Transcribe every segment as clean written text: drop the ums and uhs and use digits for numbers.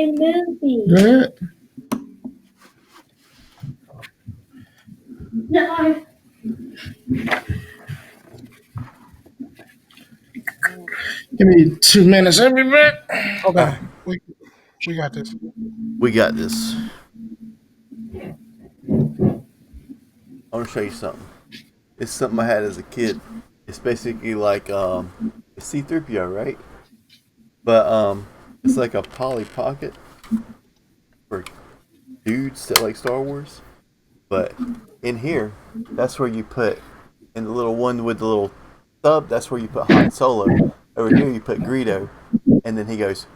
movie. Good. No. Give me 2 minutes. I'll be back. Okay, we got this. We got this. I want to show you something. It's something I had as a kid. It's basically like a C-3PO, right? But it's like a Polly Pocket for dudes that like Star Wars. But in here, that's where you put, in the little one with the little thumb, that's where you put Han Solo. Over here you put Greedo, and then he goes,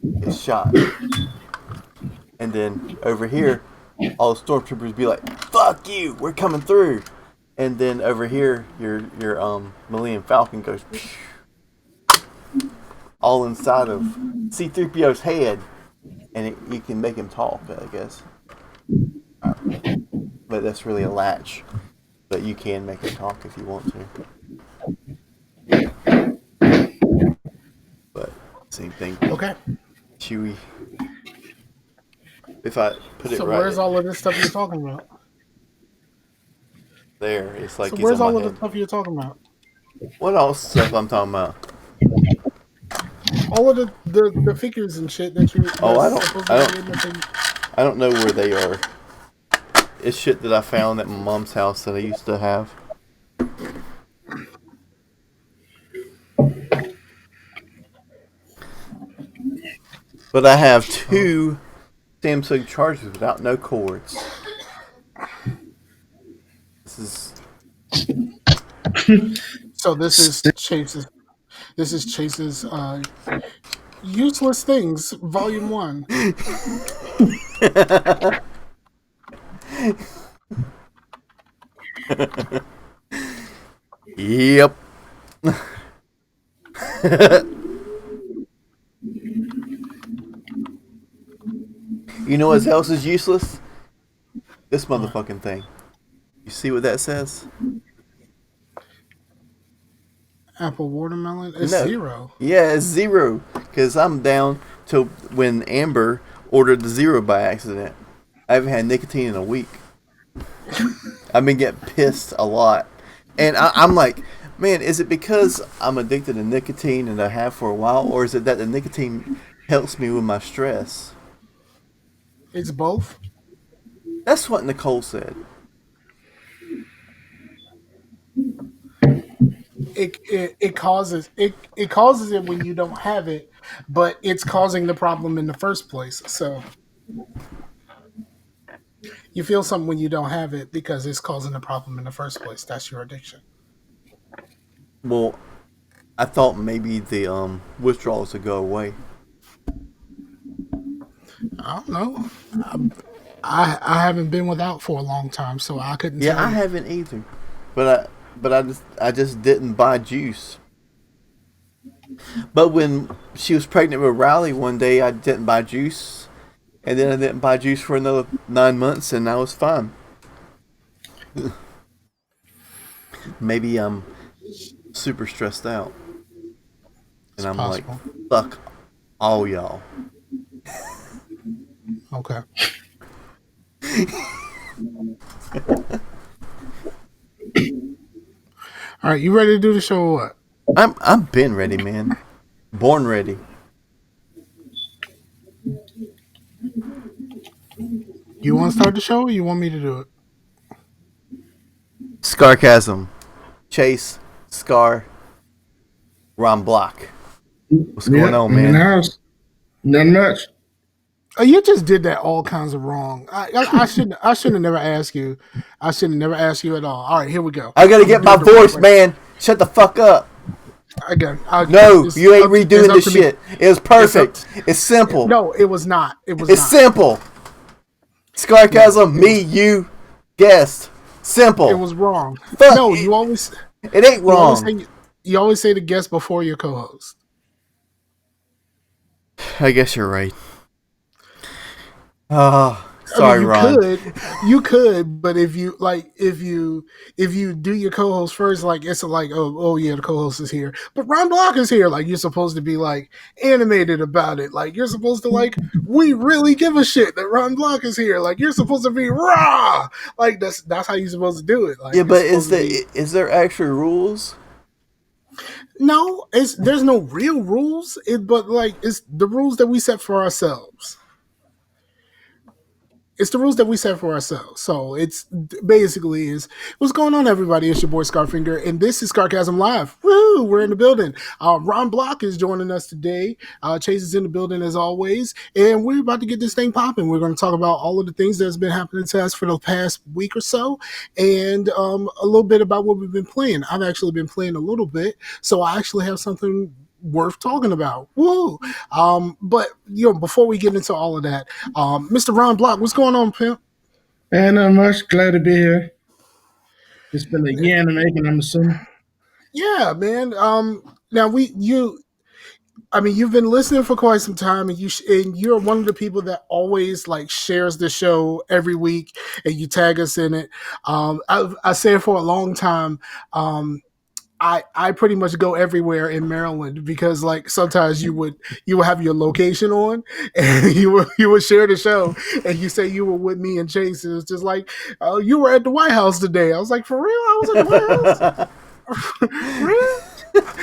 it's shot. And then over here, all the stormtroopers be like, "Fuck you, we're coming through." And then over here, your Millennium Falcon goes, all inside of C-3PO's head, and you can make him talk, I guess. But that's really a latch. But you can make him talk if you want to. But same thing. Okay. Chewy. If I put it So right. where's all of this stuff you're talking about? There, it's like So he's where's on all my of the head. stuff you're talking about? What else stuff I'm talking about? All of the figures and shit that you. Oh, I don't know where they are. It's shit that I found at my mom's house that I used to have. But I have 2 Samsung chargers without no cords. This is So this is Chase's. This is Chase's useless things, Volume 1. Yep. You know what else is useless? This motherfucking thing. You see what that says? Apple watermelon is No. 0. Yeah, it's 0. Because I'm down to when Amber ordered the 0 by accident. I haven't had nicotine in a week. I've been getting pissed a lot. And I'm like, man, is it because I'm addicted to nicotine and I have for a while? Or is it that the nicotine helps me with my stress? It's both. That's what Nicole said. It causes it when you don't have it, but it's causing the problem in the first place. So you feel something when you don't have it because it's causing the problem in the first place. That's your addiction. Well, I thought maybe the withdrawals would go away. I don't know. I haven't been without for a long time, so I couldn't. Yeah, tell I you. haven't either. But I just didn't buy juice. But when she was pregnant with Riley one day, I didn't buy juice. And then I didn't buy juice for another 9 months, and I was fine. Maybe I'm super stressed out. And I'm possible. like, fuck all y'all. Okay. All right, you ready to do the show or what? I'm been ready, man. Born ready. You want to start the show or you want me to do it? Scarcasm. Chase. Scar. Ron Block. What's going on, I'm in the man? house. Nothing much. Oh, you just did that all kinds of wrong. I shouldn't have never asked you. I should have never asked you at all. All right, here we go. I gotta get my voice, man. Shut the fuck up. No, you ain't redoing this shit. It was perfect. It's simple. No, it was not. It's simple. Scarcasm, me, you, guest. Simple. It was wrong. Fuck No, it. you always. It ain't wrong. You always say the guest before your co-host. I guess you're right. I mean, Sorry, Ron. you could, but if you do your co-host first, like it's like, oh yeah, the co-host is here, but Ron Block is here. Like you're supposed to be like animated about it. Like you're supposed to like, we really give a shit that Ron Block is here. Like you're supposed to be raw. Like that's how you're supposed to do it. Like Yeah, it's but supposed to be. is there actual rules? No, there's no real rules. But like it's the rules that we set for ourselves. It's the rules that we set for ourselves. So it's basically is what's going on, everybody. It's your boy Scarfinger, and this is Scarcasm Live. Woo! We're in the building. Ron Block is joining us today. Chase is in the building as always, and we're about to get this thing popping. We're going to talk about all of the things that's been happening to us for the past week or so, and a little bit about what we've been playing. I've actually been playing a little bit, so I actually have something worth talking about. Woo! But before we get into all of that, Mr. Ron Block, what's going on, pimp? And I'm much glad to be here. It's been a year in the making, I'm assuming. Yeah, man. Now I mean, you've been listening for quite some time, and you're one of the people that always like shares the show every week, and you tag us in it. I said for a long time. I pretty much go everywhere in Maryland because like sometimes you would have your location on and you would share the show and you say you were with me and Chase, and it's just like, oh, you were at the White House today. I was like, for real? I was at the White House. Real?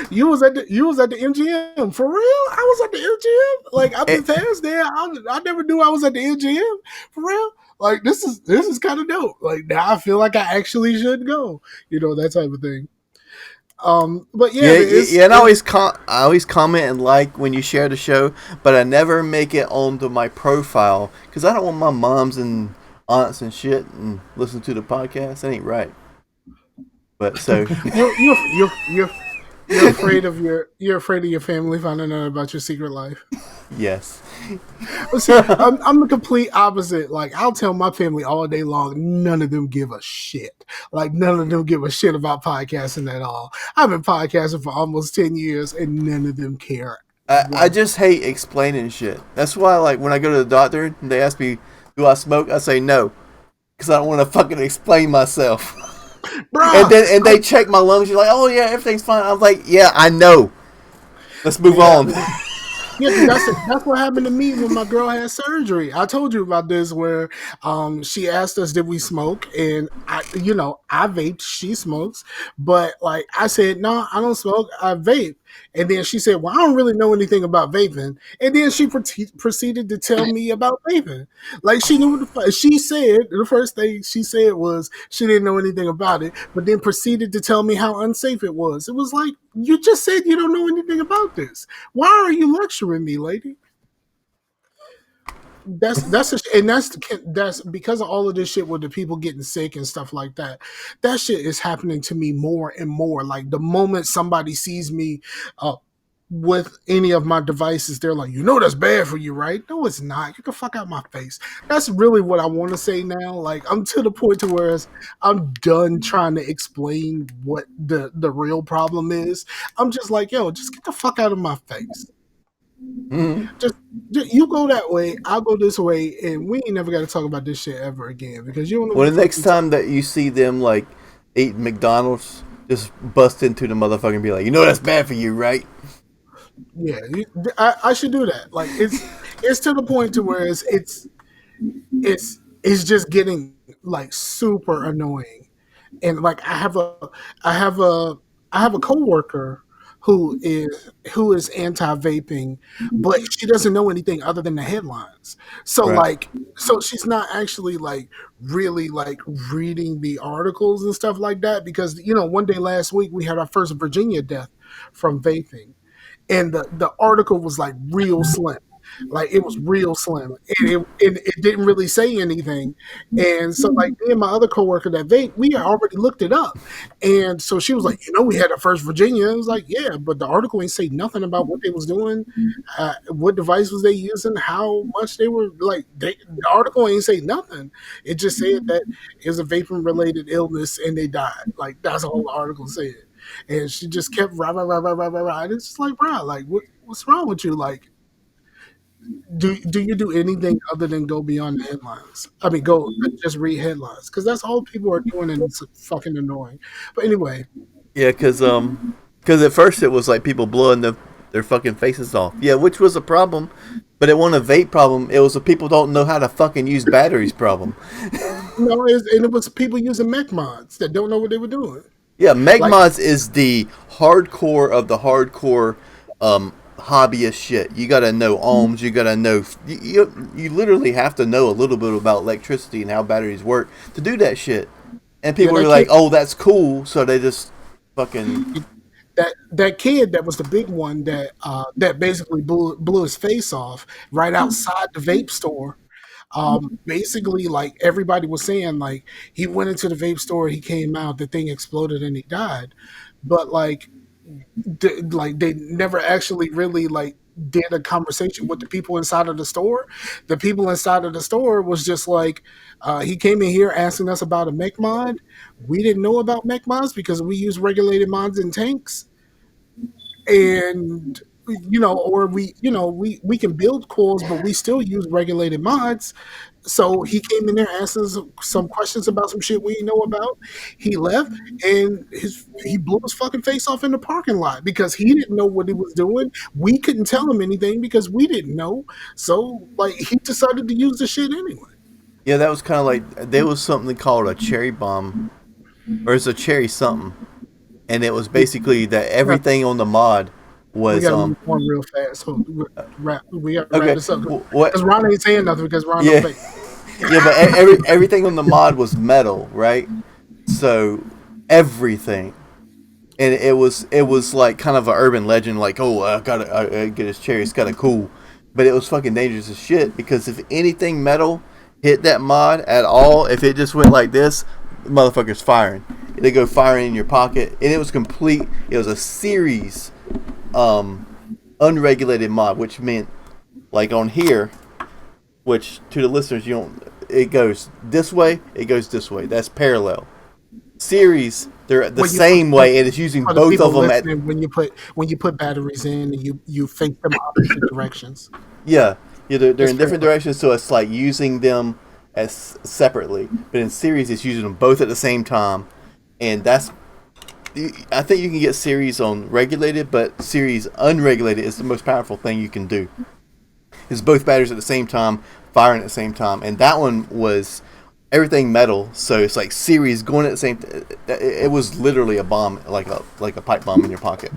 You was at the MGM. For real? I was at the MGM. Like I've been past there. I never knew I was at the MGM. For real? Like this is kind of dope. Like now I feel like I actually should go. That type of thing. But Yeah, and I always comment and like when you share the show, but I never make it onto my profile because I don't want my moms and aunts and shit and listen to the podcast. That ain't right. But so you're afraid of your family finding out about your secret life. yes. See, I'm the complete opposite. Like I'll tell my family all day long, none of them give a shit. Like none of them give a shit about podcasting at all. I've been podcasting for almost 10 years, and none of them care. I just hate explaining shit. That's why, like, when I go to the doctor and they ask me, "Do I smoke?" I say no, because I don't want to fucking explain myself. Bruh, And they check my lungs. You're like, "Oh yeah, everything's fine." I'm like, "Yeah, I know. Let's move on." Yeah, that's what happened to me when my girl had surgery. I told you about this where she asked us did we smoke, and I vaped, she smokes, but like I said, no, I don't smoke, I vape. And then she said, well, I don't really know anything about vaping. And then she proceeded to tell me about vaping. Like she knew she said the first thing she said was she didn't know anything about it, but then proceeded to tell me how unsafe it was. It was like, you just said you don't know anything about this. Why are you lecturing me, lady? That's because of all of this shit with the people getting sick and stuff like that. That shit is happening to me more and more. Like the moment somebody sees me with any of my devices, they're like, that's bad for you, right? No, it's not. Get the fuck out of my face. That's really what I want to say now. Like I'm to the point to where I'm done trying to explain what the real problem is. I'm just like, just get the fuck out of my face. Mm-hmm. Just you go that way, I'll go this way, and we ain't never got to talk about this shit ever again because you don't know. Well, the next time that you see them like eating McDonald's, just bust into the motherfucker and be like, that's bad for you, right? Yeah, I should do that. Like it's to the point to where it's just getting like super annoying, and like I have a coworker who is anti-vaping, but she doesn't know anything other than the headlines. So Right. so she's not actually like really like reading the articles and stuff like that because one day last week we had our first Virginia death from vaping, and the article was like real slim. Like it was real slim, and it didn't really say anything. And so, like me and my other coworker that vape, we had already looked it up, and so she was like, we had our first Virginia. I was like, yeah, but the article ain't say nothing about what they was doing, what device was they using, how much they were like. The article ain't say nothing. It just said that it was a vaping related illness and they died. Like that's all the article said. And she just kept rah rah rah rah rah rah rah. And it's just like, bro, like what's wrong with you? Like Do you do anything other than go beyond the headlines? I mean, go just read headlines because that's all people are doing, and it's fucking annoying. But anyway, Yeah, cause at first it was like people blowing their fucking faces off. Yeah, which was a problem, but it wasn't a vape problem. It was a people don't know how to fucking use batteries problem. no, and it was people using mech mods that don't know what they were doing. Yeah, Like, Megmods is the hardcore of the hardcore hobbyist shit. You gotta know ohms. You gotta know. You literally have to know a little bit about electricity and how batteries work to do that shit. And yeah, people are like, "Oh, that's cool," so they just fucking that kid that was the big one that basically blew his face off right outside the vape store. Basically, like everybody was saying, like he went into the vape store, he came out, the thing exploded, and he died. But like they never actually really like did a conversation with the people inside of the store. The people inside of the store was just like, he came in here asking us about a mech mod. We didn't know about mech mods because we use regulated mods in tanks, and or we can build cores, but we still use regulated mods. So he came in there, asked us some questions about some shit we didn't know about. He left, and he blew his fucking face off in the parking lot because he didn't know what he was doing. We couldn't tell him anything because we didn't know. So like he decided to use the shit anyway. yeah. That was kind of like there was something called a cherry bomb, or it's a cherry something, and it was basically that everything on the mod We was got to move on real fast. So we got to wrap okay. this up What? because Ron ain't saying nothing because Ron Yeah, don't think. yeah, but everything on the mod was metal, right? So everything, and it was like kind of an urban legend, like oh I gotta I get his cherry, it's kind of cool, but it was fucking dangerous as shit because if anything metal hit that mod at all, if it just went like this, the motherfucker's firing. It'd go firing in your pocket, and it was complete. It was a series, unregulated mod, which meant like on here, which to the listeners you don't. It goes this way. It goes this way. That's parallel. Series, they're the When you same way, and it's using for the both people of them at listening, when you put batteries in and you face them opposite directions. yeah, yeah. They're It's in different parallel. directions, so it's like using them as separately. But in series, it's using them both at the same time, and that's. I think you can get series on regulated, but series unregulated is the most powerful thing you can do. It's both batteries at the same time, firing at the same time, and that one was everything metal, so it's like series going at the same. It was literally a bomb, like a pipe bomb in your pocket.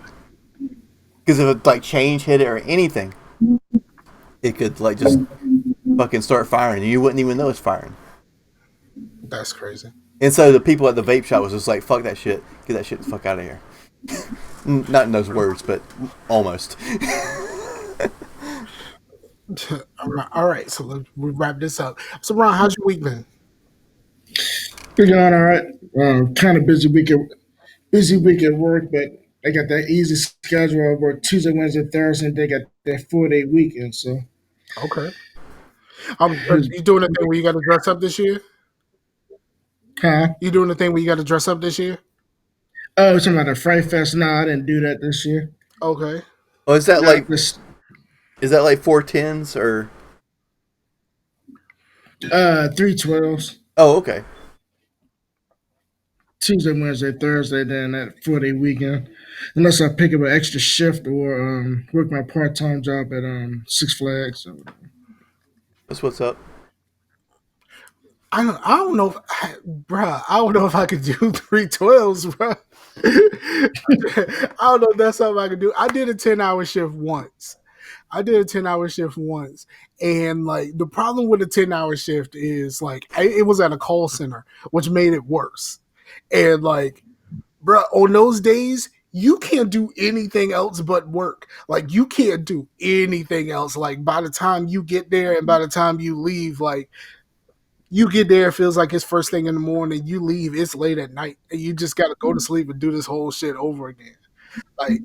Because if it like change hit it or anything, it could like just fucking start firing, and you wouldn't even know it's firing. That's crazy. And so the people at the vape shop was just like, "Fuck that shit, get that shit the fuck out of here." Not in those words, but almost. All right, so we wrap this up. So Ron, how's your week been? We're going all right. Kind of busy week at work, but I got that easy schedule. I work Tuesday, Wednesday, Thursday, and they got that 4 day weekend. So Okay. Are you doing a thing where you got to dress up this year? huh? You doing a thing where you got to dress up this year? Oh, it's about a Fright Fest. No, I didn't do that this year. Okay. Oh, Not this is that like 410s or? 312s. Oh, okay. Tuesday, Wednesday, Thursday, then that 4 day weekend. Unless I pick up an extra shift or work my part time job at Six Flags. So, That's what's up. I don't know, bruh. I don't know if I could do 312s, bruh. I don't know if that's something I could do. I did a 10-hour shift once. And like the problem with a 10-hour shift is like it was at a call center, which made it worse. And like, bruh, on those days, you can't do anything else but work. Like you can't do anything else. Like by the time you get there and by the time you leave, like you get there, it feels like it's first thing in the morning. You leave, it's late at night, and you just got to go to sleep and do this whole shit over again. Like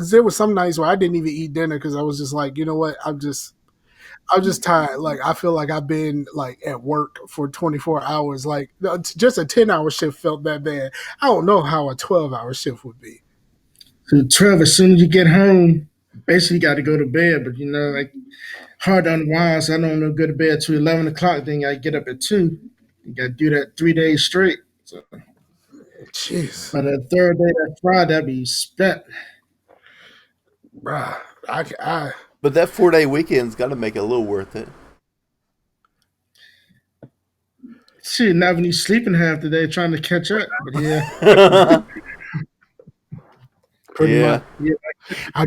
there were some nights where I didn't even eat dinner because I was just like, you know what, I'm just tired. Like I feel like I've been like at work for 24 hours. Like just a 10-hour shift felt that bad. I don't know how a 12-hour shift would be. so 12 as soon as you get home. basically got to go to bed, but like hard to unwind. So I don't know go to bed till 11 o'clock. Then I get up at 2. You got to do that 3 days straight. So Jeez, by the third day, that Friday, I'd be spent. bruh. I But that 4 day weekend's got to make it a little worth it. Shit, not when you sleeping half the day trying to catch up. But yeah, pretty Yeah. much. yeah, I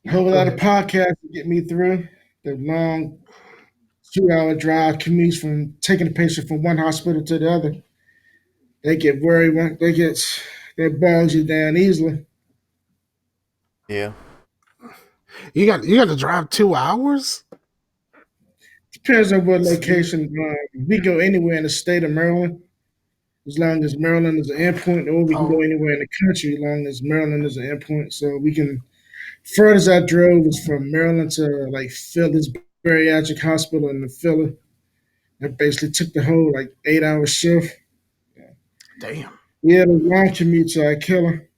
a whole go lot of ahead. podcasts to get me through the long 2 hour drive commutes from taking the patient from one hospital to the other. They get worried when that bogs you down easily. Yeah. You got to drive 2 hours. Depends on what See, location. We go anywhere in the state of Maryland, as long as Maryland is an endpoint, or we can go oh anywhere in the country as long as Maryland is an endpoint. So we can. Furthest I drove was from Maryland to like Philly's bariatric hospital in the Philly. I basically took the whole like 8 hour shift. damn. Yeah, the long commutes are a killer.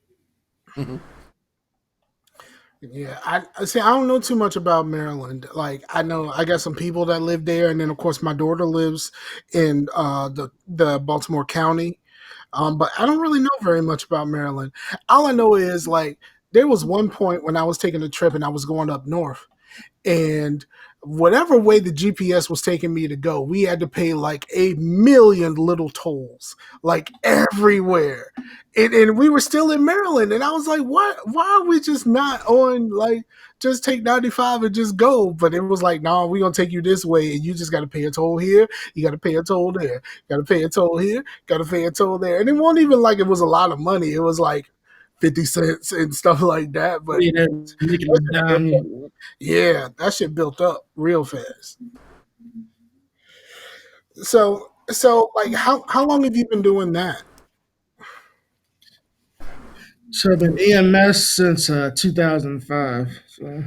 Yeah, I see. I don't know too much about Maryland. Like, I know I got some people that live there, and then of course my daughter lives in the Baltimore County. But I don't really know very much about Maryland. All I know is like there was one point when I was taking a trip and I was going up north, and whatever way the GPS was taking me to go, we had to pay like a million little tolls, like everywhere. And we were still in Maryland, and I was like, "What? Why are we just not on like just take 95 and just go?" But it was like, "No, we're gonna take you this way, and you just got to pay a toll here. You got to pay a toll there. Got to pay a toll here. Got to pay a toll there." And it wasn't even like it was a lot of money. It was like 50 cents and stuff like that. But Yeah, that making that it shit built up. down. Yeah, that shit built up real fast. So like how long have you been doing that? So I've been EMS since 2005. So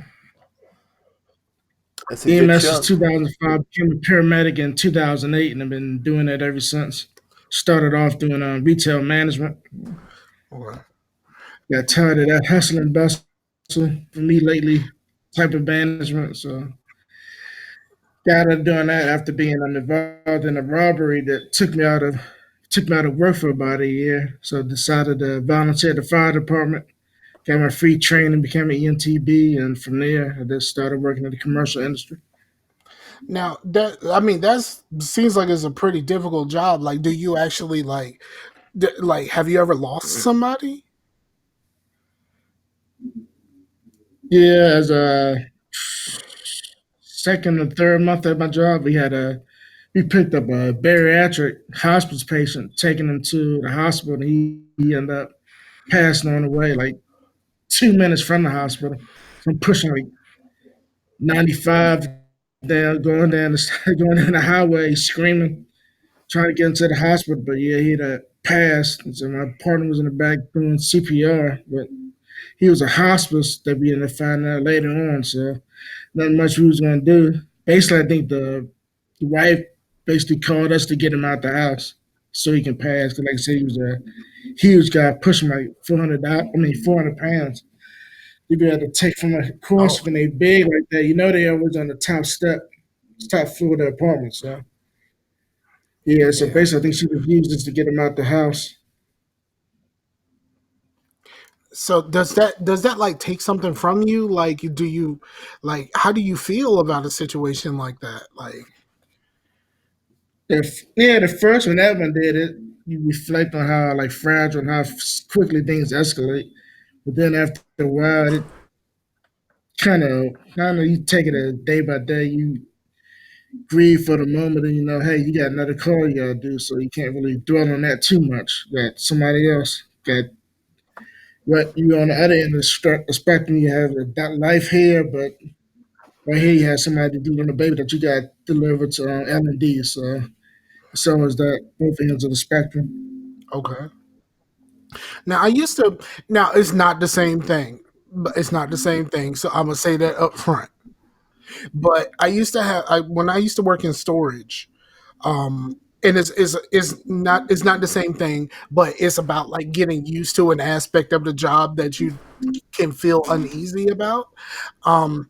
That's a good EMS is chunk. 2005. Became a paramedic in 2008, and I've been doing that ever since. Started off doing retail management. Okay. Got tired of that hustle and bustle for me lately type of management. So got out doing that after being involved in a robbery that took me out of work for about a year. So decided to volunteer at the fire department. Got my free training, became an EMTB, and from there I just started working in the commercial industry. Now that I mean that seems like it's a pretty difficult job. Like, do you actually like have you ever lost somebody? Yeah, as a second or third month at my job, we picked up a bariatric hospice patient, taking him to the hospital, and he ended up passing on the way like 2 minutes from the hospital. So I'm pushing like 95 down, going down the highway, screaming, trying to get into the hospital. But yeah, he'd passed. And so my partner was in the back doing CPR, but he was a hospice that we ended up finding out later on. So nothing much we was gonna do. Basically, I think the wife basically called us to get him out the house so he can pass. Cause like I said, he was a huge guy, pushing like 400 pounds. You had to take from a course Oh when they big like that. They always on the top floor of the apartment. So yeah, so yeah. basically, I think she refused us to get him out the house. So does that like take something from you? Like, do you like how do you feel about a situation like that? Like, The first one that one did it. You reflect on how like fragile and how quickly things escalate. But then after a while, it kind of you take it a day by day. You grieve for the moment, and hey, you got another call you gotta do, so you can't really dwell on that too much. That somebody else got what you on the other end of the spectrum. You have that life here, but right here you have somebody doing a baby that you got delivered to L&D. So it's always that both ends of the spectrum. okay. Now I used to. Now it's not the same thing. But it's not the same thing. So I'm gonna say that up front. But I used to have when I used to work in storage. and it's not the same thing, but it's about like getting used to an aspect of the job that you can feel uneasy about. Um,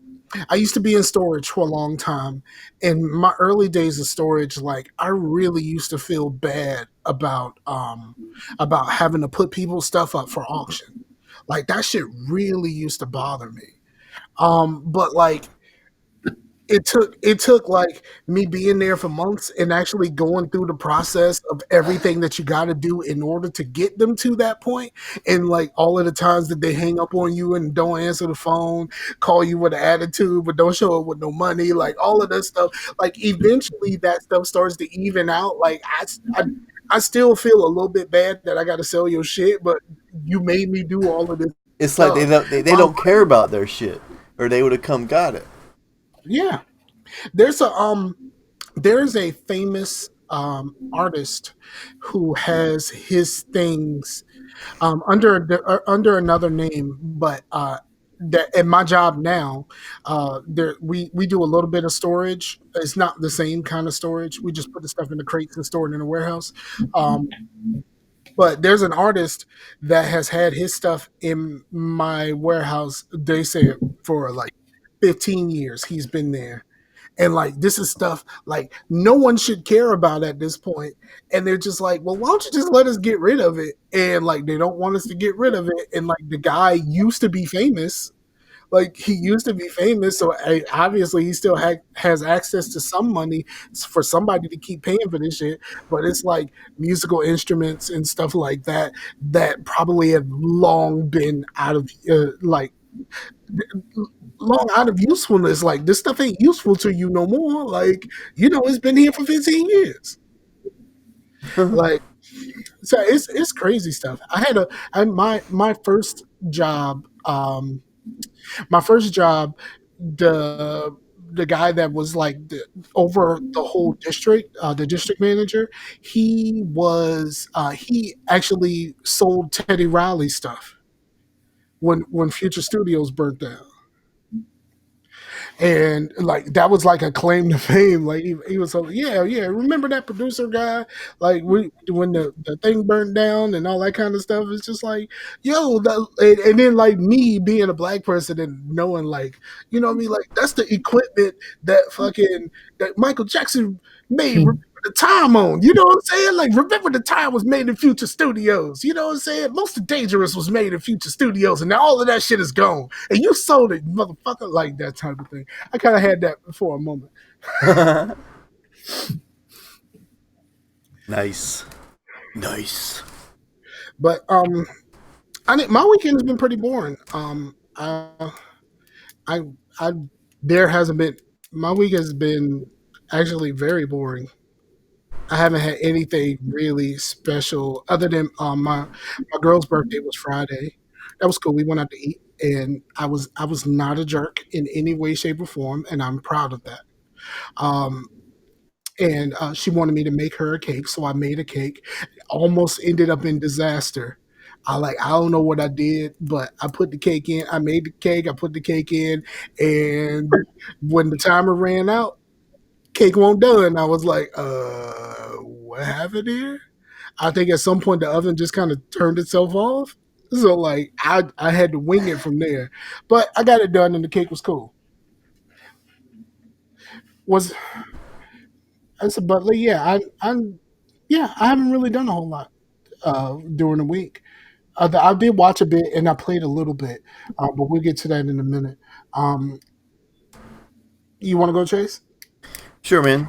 I used to be in storage for a long time. In my early days of storage, like I really used to feel bad about having to put people's stuff up for auction. Like that shit really used to bother me. But like it took like me being there for months and actually going through the process of everything that you got to do in order to get them to that point, and like all of the times that they hang up on you and don't answer the phone, call you with an attitude but don't show up with no money, like all of that stuff. Like eventually that stuff starts to even out. Like I still feel a little bit bad that I got to sell your shit, but you made me do all of this It's like stuff. they don't care about their shit, or they would have come got it. Yeah. There's a famous artist who has his things under another name, but that in my job now, we do a little bit of storage. It's not the same kind of storage. We just put the stuff in the crates and store it in a warehouse. Um, but there's an artist that has had his stuff in my warehouse. They say for like 15 years he's been there, and like this is stuff like no one should care about at this point. And they're just like, well, why don't you just let us get rid of it? And like they don't want us to get rid of it. And like the guy used to be famous. Like he used to be famous, so obviously he still has access to some money for somebody to keep paying for this shit. But it's like musical instruments and stuff like that that probably have long been out of long out of usefulness. Like this stuff ain't useful to you no more. Like it's been here for 15 years. Like so, it's crazy stuff. My first job. My first job, the guy that was like over the whole district, the district manager, he actually sold Teddy Riley stuff when Future Studios burnt down. And like that was like a claim to fame. Like he was so, yeah, remember that producer guy, like when the thing burnt down and all that kind of stuff. It's just like, and then like me being a black person and knowing, like, what I mean, like that's the equipment that Michael Jackson made Remember the Time on. You know what I'm saying? Like Remember the Time was made in Future Studios. You know what I'm saying? Most of Dangerous was made in Future Studios, and now all of that shit is gone. And you sold it, motherfucker, like that type of thing. I kind of had that for a moment. Nice. But I think my weekend has been pretty boring. I I there hasn't been my week has been actually very boring. I haven't had anything really special other than my girl's birthday was Friday. That was cool. We went out to eat, and I was not a jerk in any way, shape, or form, and I'm proud of that. Um, and she wanted me to make her a cake, so I made a cake. Almost ended up in disaster. I don't know what I did, but I put the cake in. I made the cake. I put the cake in, and when the timer ran out, cake won't done. I was like, what happened here? I think at some point the oven just kind of turned itself off. So like I had to wing it from there, but I got it done, and the cake was cool. Was I said, but like, yeah, I haven't really done a whole lot during the week. I did watch a bit and I played a little bit, but we'll get to that in a minute. Um, you want to go, Chase? Sure, man.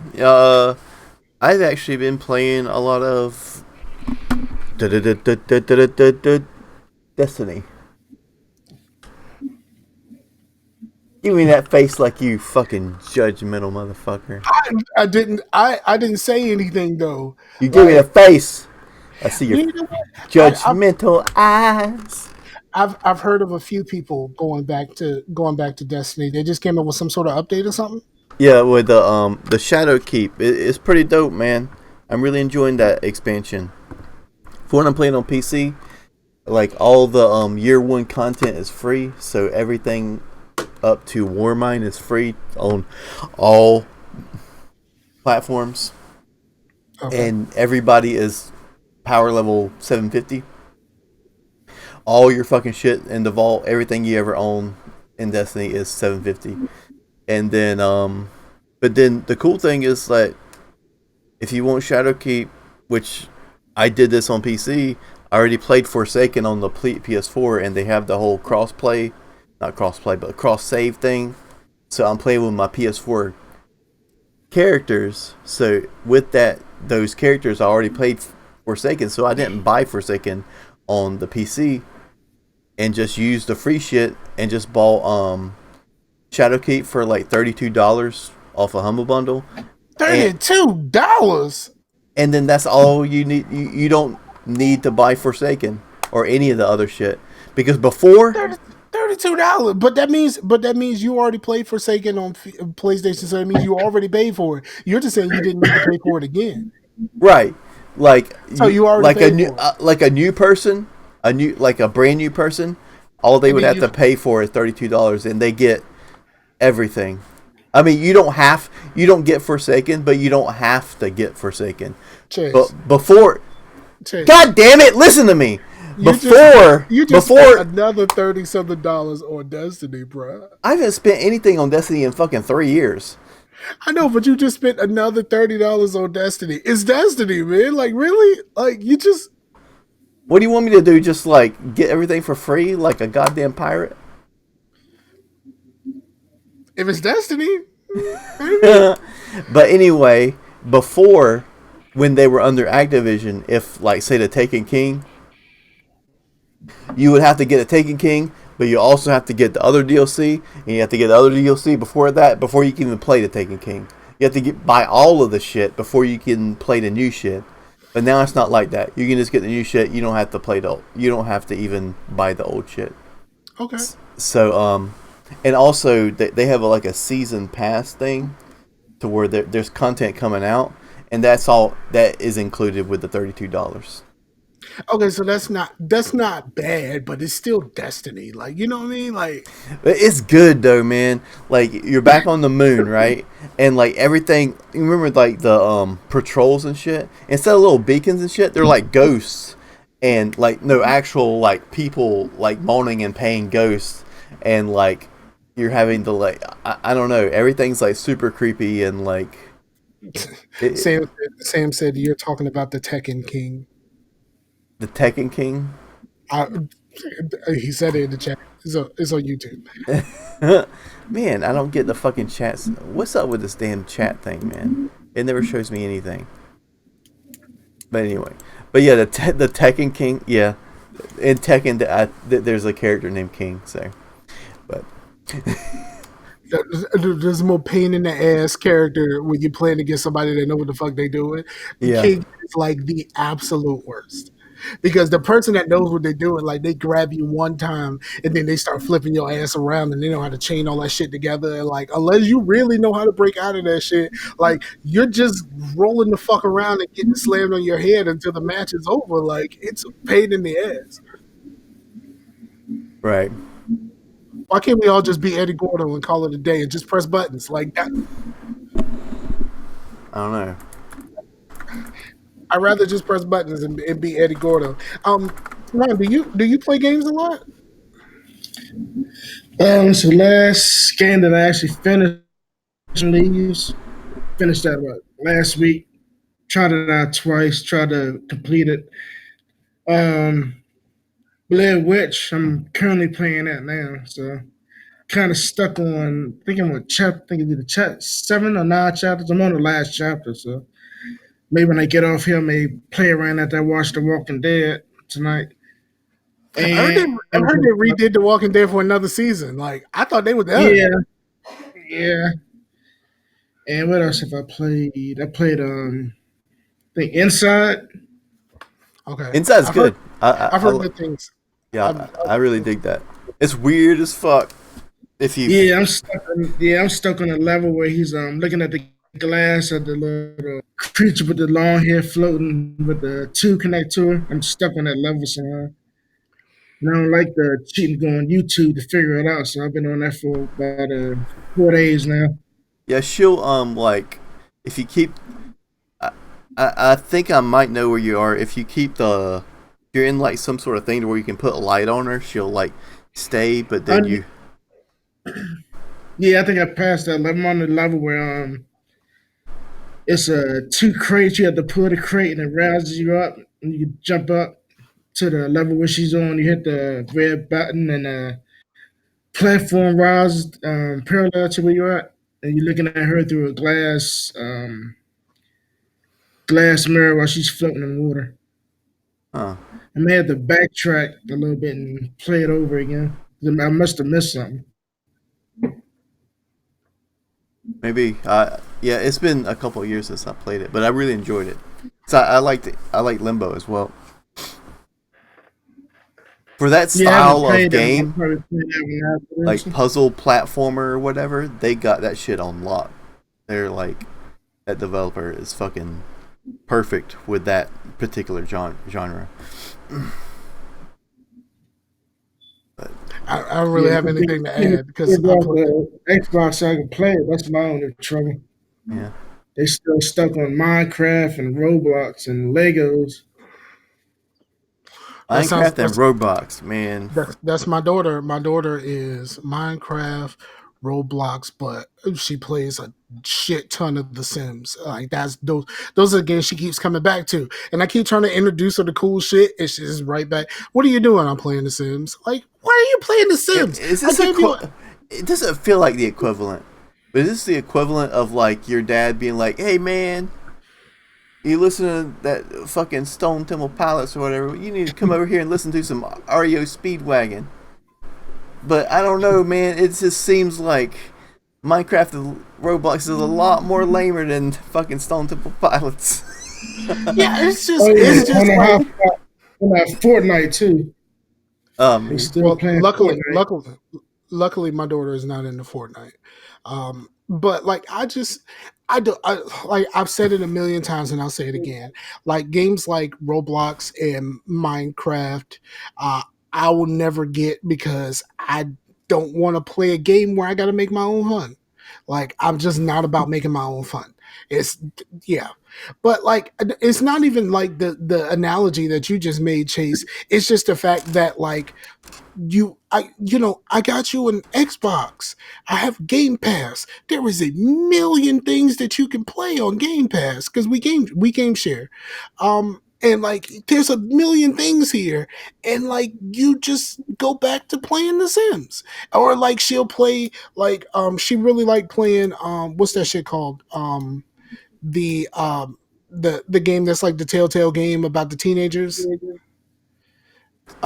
I've actually been playing a lot of Destiny. Give me that face like you fucking judgmental motherfucker. I didn't say anything though. You give me Like the face. I see your you know what? judgmental eyes. I've heard of a few people going back to Destiny. They just came up with some sort of update or something. Yeah, with the Shadow Keep, it's pretty dope, man. I'm really enjoying that expansion. For when I'm playing on PC, like all the year one content is free, so everything up to Warmind is free on all platforms. Okay. and everybody is power level 750. All your fucking shit in the vault, everything you ever own in Destiny is 750. And then, but then the cool thing is that if you want Shadowkeep, which I did this on PC, I already played Forsaken on the PS4, and they have the whole cross-play, not cross-play, but cross-save thing. So I'm playing with my PS4 characters. So with that, those characters, I already played Forsaken, so I didn't buy Forsaken on the PC, and just used the free shit and just bought Shadowkeep for like $32 off a Humble Bundle. $32. And then that's all you need. You don't need to buy Forsaken or any of the other shit, because before $32. But that means you already played Forsaken on PlayStation, so that means you already paid for it. You're just saying you didn't need to pay for it again. right, like So you already like paid a new for it. like a new person, like a brand new person, all they would mean, have to pay for is $32, and they get everything. I mean, you don't get Forsaken, but you don't have to get Forsaken. Chase, But before, Chase, God damn it, listen to me. you just Before spent another $30-something on Destiny, bro. I haven't spent anything on Destiny in fucking 3 years. I know, but you just spent another $30 on Destiny. It's Destiny, man. Like, really? Like, you just... What do you want me to do? Just like get everything for free, like a goddamn pirate? If it's Destiny... But anyway, before, when they were under Activision, if like say the Taken King, you would have to get a Taken King, but you also have to get the other DLC, and you have to get the other DLC before that, before you can even play the Taken King. You have to buy all of the shit before you can play the new shit. But now it's not like that. You can just get the new shit. You don't have to play you don't have to even buy the old shit. Okay. So and also they have like a season pass thing, to where there's content coming out, and that's all that is included with the $32. Okay, so that's not bad, but it's still Destiny. Like, you know what I mean? Like, It's good though, man. Like, you're back on the moon, right? And like everything, you remember like the patrols and shit? Instead of little beacons and shit, they're like ghosts, and like no actual like people like moaning and paying ghosts, and like you're having to like I don't know, everything's like super creepy, and like Sam said you're talking about the Tekken King. the Tekken King. He said it in the chat. It's on YouTube. Man, I don't get the fucking chats. What's up with this damn chat thing, man? It never shows me anything. But anyway, but yeah, the Tekken King, yeah, in Tekken, there's a character named King. So, but There's more pain in the ass character when you're playing against somebody that know what the fuck they doing. Yeah. King is like the absolute worst. Because the person that knows what they're doing, like they grab you one time and then they start flipping your ass around, and they know how to chain all that shit together. And like, unless you really know how to break out of that shit, like you're just rolling the fuck around and getting slammed on your head until the match is over. Like, it's a pain in the ass. right. Why can't we all just be Eddie Gordo and call it a day and just press buttons like that? I don't know. I'd rather just press buttons and be Eddie Gordo. Ron, do you play games a lot? So last game that I actually finished leaves, finished that last week. Tried it out twice. Tried to complete it. Blair Witch. I'm currently playing that now. So kind of stuck on. I think I'm on chapter. I think it's either 7 or 9 chapters. I'm on the last chapter. So maybe when I get off here, maybe play around after I watch The Walking Dead tonight. I heard they redid The Walking Dead for another season. Like, I thought they were done. Yeah. And what else have I played? I played I think Inside. Okay. Inside's good. I've heard good things. Yeah, I really dig that. It's weird as fuck. I'm stuck on a level where he's looking at the glass of the little creature with the long hair floating with the tube connect to her. I'm stuck on that level somehow. And I don't like the cheating going on YouTube to figure it out, so I've been on that for about 4 days now. Yeah, she'll like if you keep. I think I might know where you are. If you keep the, you're in like some sort of thing to where you can put a light on her, she'll like stay. But then I, you, yeah, I think I passed that level. I'm on the level where it's two crates. You have to pull the crate and it rouses you up, and you can jump up to the level where she's on. You hit the red button, and platform rises parallel to where you're at, and you're looking at her through a glass mirror while she's floating in the water. huh? I may have to backtrack a little bit and play it over again. I must have missed something. Maybe. Yeah, it's been a couple of years since I played it, but I really enjoyed it. So I liked it. I like Limbo as well. For that Yeah, I haven't style of played that. I'll game, probably play that one like after. puzzle platformer or whatever, they got that shit on lock. They're like, that developer is fucking perfect with that particular genre. But I don't really Yeah, have anything to add because it's I off play. the Xbox so I can play it. That's my only trouble. yeah, They still stuck on Minecraft and Roblox and Legos. That sounds Minecraft and Roblox, man. that's my daughter. My daughter is Minecraft, Roblox, but she plays a shit ton of The Sims. Like that's those are the games she keeps coming back to, and I keep trying to introduce her to cool shit, and she's just right back. What are you doing? I'm playing The Sims. Like, why are you playing The Sims? Is I this gave you. it doesn't feel like the equivalent, but is this the equivalent of like your dad being like, "Hey man, you listen to that fucking Stone Temple Pilots or whatever, you need to come over here and listen to some REO Speedwagon." But I don't know, man. It just seems like Minecraft and Roblox is a lot more lamer than fucking Stone Temple Pilots. Yeah, it's Oh yeah, just like. on that Fortnite too. They Man. still Well, playing Fortnite. luckily, my daughter is not into Fortnite. But like, like I've said it a million times, and I'll say it again. Like games like Roblox and Minecraft, uh, I will never get because I don't want to play a game where I got to make my own fun. Like I'm just not about making my own fun. It's yeah, but like it's not even like the analogy that you just made, Chase. It's just the fact that like I got you an Xbox. I have Game Pass. There is a million things that you can play on Game Pass because we game share. And like there's a million things here, and like you just go back to playing The Sims. Or like she'll play like she really like playing what's that shit called? The the game that's like the Telltale game about the teenagers.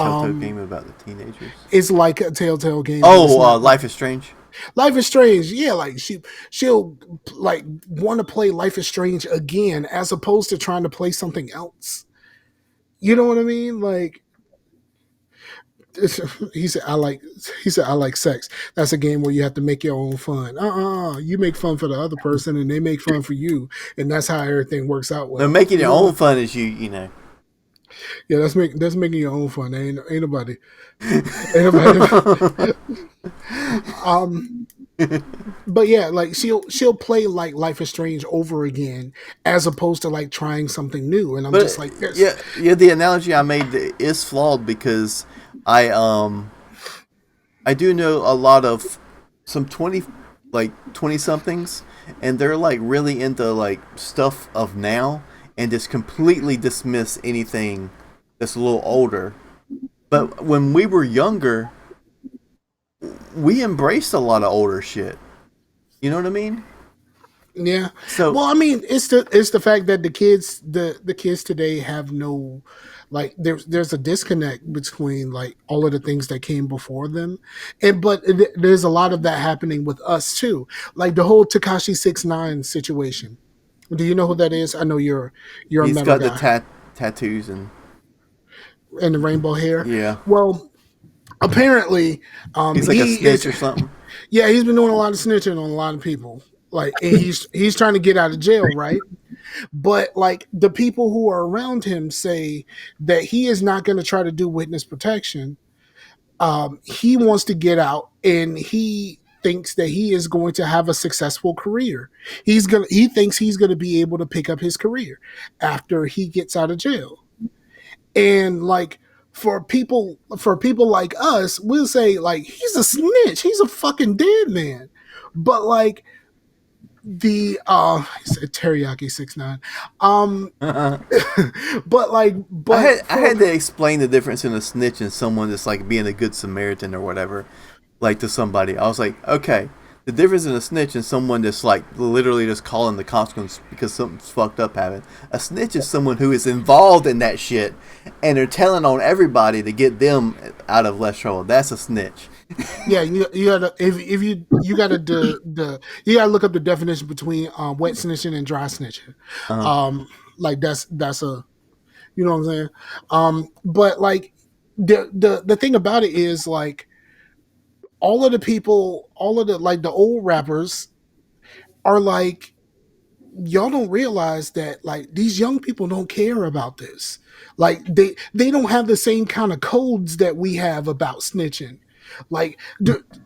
Telltale Um game about the teenagers. it's like a Telltale game, but it's Oh, not like Life is Strange. Life is Strange. Yeah, like she'll like want to play Life is Strange again as opposed to trying to play something else. You know what I mean? Like he said, I like sex. That's a game where you have to make your own fun. You make fun for the other person, and they make fun for you, and that's how everything works out No, well. making You your know own what? fun is you know. Yeah, that's making your own fun. Ain't nobody. Ain't nobody. um, but yeah, like she'll play like Life is Strange over again as opposed to like trying something new, and I'm But just like, yes, yeah, the analogy I made is flawed because I I do know a lot of some 20 somethings, and they're like really into like stuff of now and just completely dismiss anything that's a little older. But when we were younger, we embraced a lot of older shit. You know what I mean? yeah. So Well, I mean, it's the fact that the kids today have no like there's a disconnect between like all of the things that came before them, and but there's a lot of that happening with us too, like the whole Takashi 6ix9ine situation. Do you know who that is? I know you're a he's metal got the guy tattoos and and the rainbow hair. yeah, Well, apparently, he's like a he snitch is. or something. Yeah, he's been doing a lot of snitching on a lot of people. Like, and he's trying to get out of jail, right? But like the people who are around him say that he is not going to try to do witness protection. He wants to get out, and he thinks that he is going to have a successful career. He thinks he's gonna be able to pick up his career after he gets out of jail. And like for people like us, we'll say like he's a snitch, he's a fucking dead man. But like the he said teriyaki 6ix9ine. I But like I had to explain the difference in a snitch and someone that's like being a good Samaritan or whatever, like to somebody. I was like, okay, the difference in a snitch and someone that's like literally just calling the consequence because something's fucked up happened. A snitch is someone who is involved in that shit and they're telling on everybody to get them out of less trouble. That's a snitch. yeah, you gotta if you gotta you gotta look up the definition between wet snitching and dry snitching. Like that's a, you know what I'm saying. But like the thing about it is like all of the people, all of the like the old rappers are like, y'all don't realize that like these young people don't care about this. Like they don't have the same kind of codes that we have about snitching. Like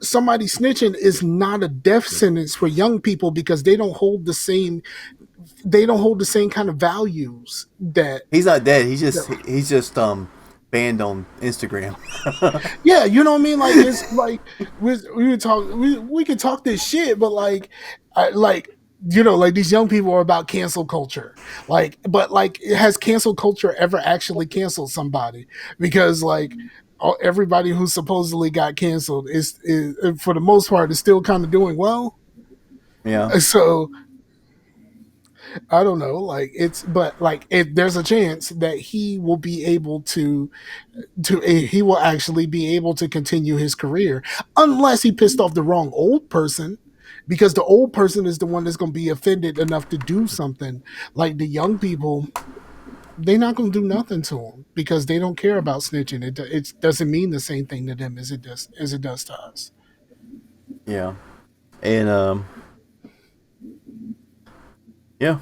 somebody snitching is not a death sentence for young people because they don't hold the same kind of values that. He's not dead. He's just banned on Instagram. Yeah, you know what I mean. Like it's like we can talk this shit, but like like like these young people are about cancel culture. Like, but like, has cancel culture ever actually canceled somebody? Because like everybody who supposedly got canceled is for the most part is still kind of doing well. Yeah. So I don't know. Like but like if there's a chance that he will be able he will actually be able to continue his career unless he pissed off the wrong old person, because the old person is the one that's going to be offended enough to do something. Like the young people, they're not going to do nothing to him because they don't care about snitching. It doesn't mean the same thing to them as it does to us. Yeah. And yeah.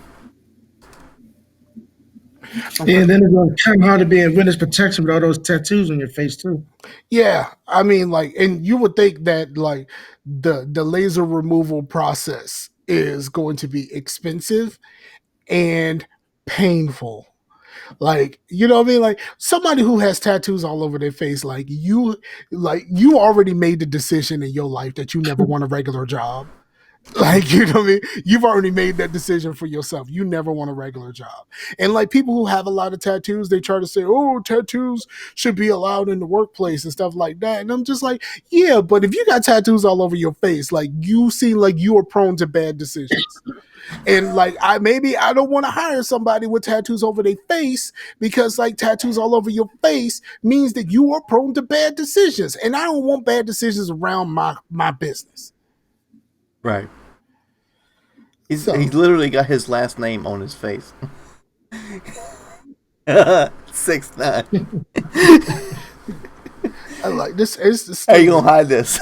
Yeah, and then it's gonna come hard to be in witness protection with all those tattoos on your face too. Yeah, I mean, like, and you would think that like the laser removal process is going to be expensive and painful. Like, you know what I mean? Like somebody who has tattoos all over their face, like you already made the decision in your life that you never want a regular job. Like, you know what I mean? You've already made that decision for yourself. You never want a regular job. And like people who have a lot of tattoos, they try to say, oh, tattoos should be allowed in the workplace and stuff like that. And I'm just like, yeah, but if you got tattoos all over your face, like you seem like you are prone to bad decisions. And like I don't want to hire somebody with tattoos over their face because like tattoos all over your face means that you are prone to bad decisions. And I don't want bad decisions around my business. Right. He's So, literally got his last name on his face. 6ix9ine. I like this. Is How you gonna hide this?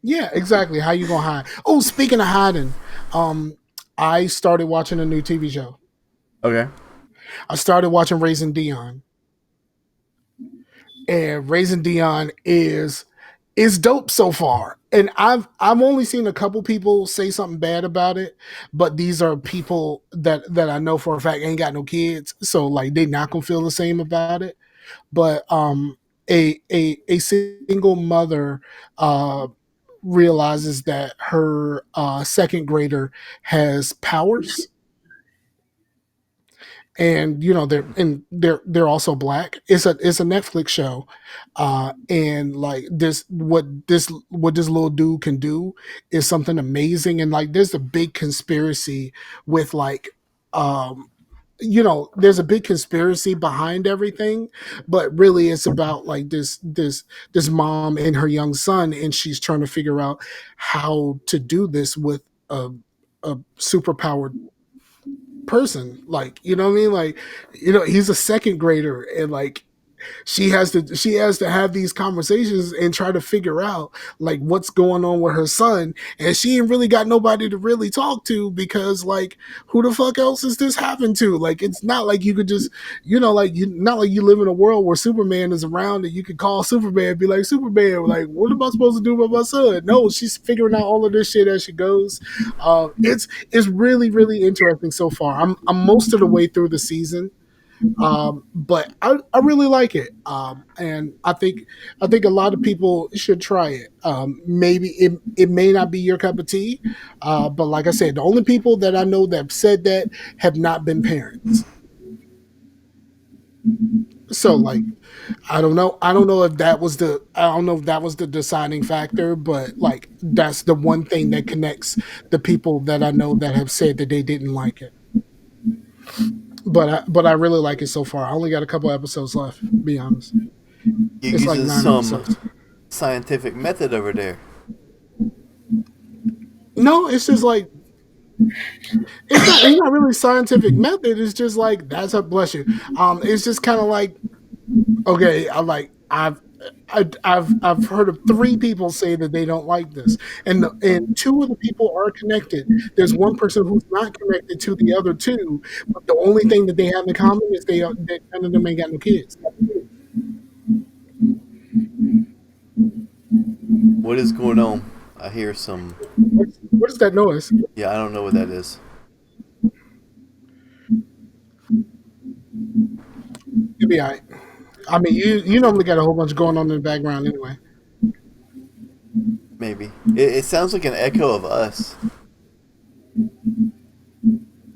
Yeah, exactly. How you gonna hide? Oh, speaking of hiding, I started watching a new TV show. Okay. I started watching Raising Dion, and Raising Dion is dope so far. And I've only seen a couple people say something bad about it, but these are people that I know for a fact ain't got no kids, so like they not gonna feel the same about it. But a single mother realizes that her second grader has powers, and they're also black. It's a Netflix show, and like this little dude can do is something amazing. And like there's a big conspiracy with like there's a big conspiracy behind everything, but really it's about like this mom and her young son, and she's trying to figure out how to do this with a superpowered person. Like, you know what I mean? Like, he's a second grader, and like she has to have these conversations and try to figure out like what's going on with her son, and she ain't really got nobody to really talk to because like who the fuck else is this happened to? Like it's not like you could just like you not like you live in a world where Superman is around and you could call Superman and be like, Superman, like what am I supposed to do with my son? No, she's figuring out all of this shit as she goes. It's really really interesting so far. I'm most of the way through the season. But I really like it. And I think a lot of people should try it. Maybe it may not be your cup of tea, but like I said, the only people that I know that have said that have not been parents. So like I don't know. I don't know if that was the deciding factor, but like that's the one thing that connects the people that I know that have said that they didn't like it. But I really like it so far. I only got a couple episodes left. To be honest, You're it's like using 9 episodes. some scientific method over there. No, it's just like it's not really scientific method. It's just like that's a bless you. It's just kind of like okay, I've heard of 3 people say that they don't like this, and 2 of the people are connected. There's one person who's not connected to the other 2, but the only thing that they have in common is that none of them ain't got no kids. What is going on? I hear some. What is that noise? Yeah, I don't know what that is. You'll be all right. I mean, you normally got a whole bunch going on in the background anyway. Maybe it sounds like an echo of us.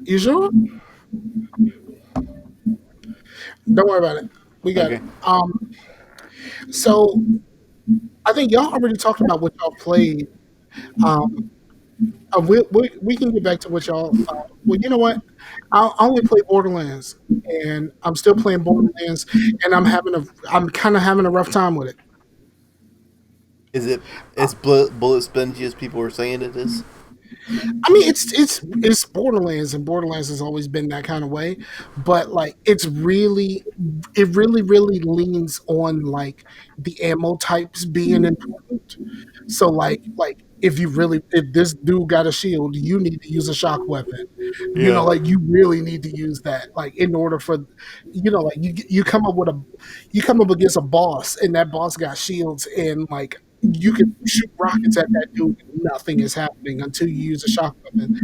You sure? Don't worry about it. We got Okay. it. So I think y'all already talked about what y'all played. Um, we can get back to what y'all. Well, you know what? I only play Borderlands, and I'm still playing Borderlands, and I'm kind of having a rough time with it. Is it as bullet spongy as people were saying it is? I mean, it's Borderlands, and Borderlands has always been that kind of way. But like, it really leans on like the ammo types being important. So if this dude got a shield, you need to use a shock weapon. Yeah. Like you really need to use that. Like in order for, like you come up against a boss, and that boss got shields, and like you can shoot rockets at that dude, and nothing is happening until you use a shock weapon.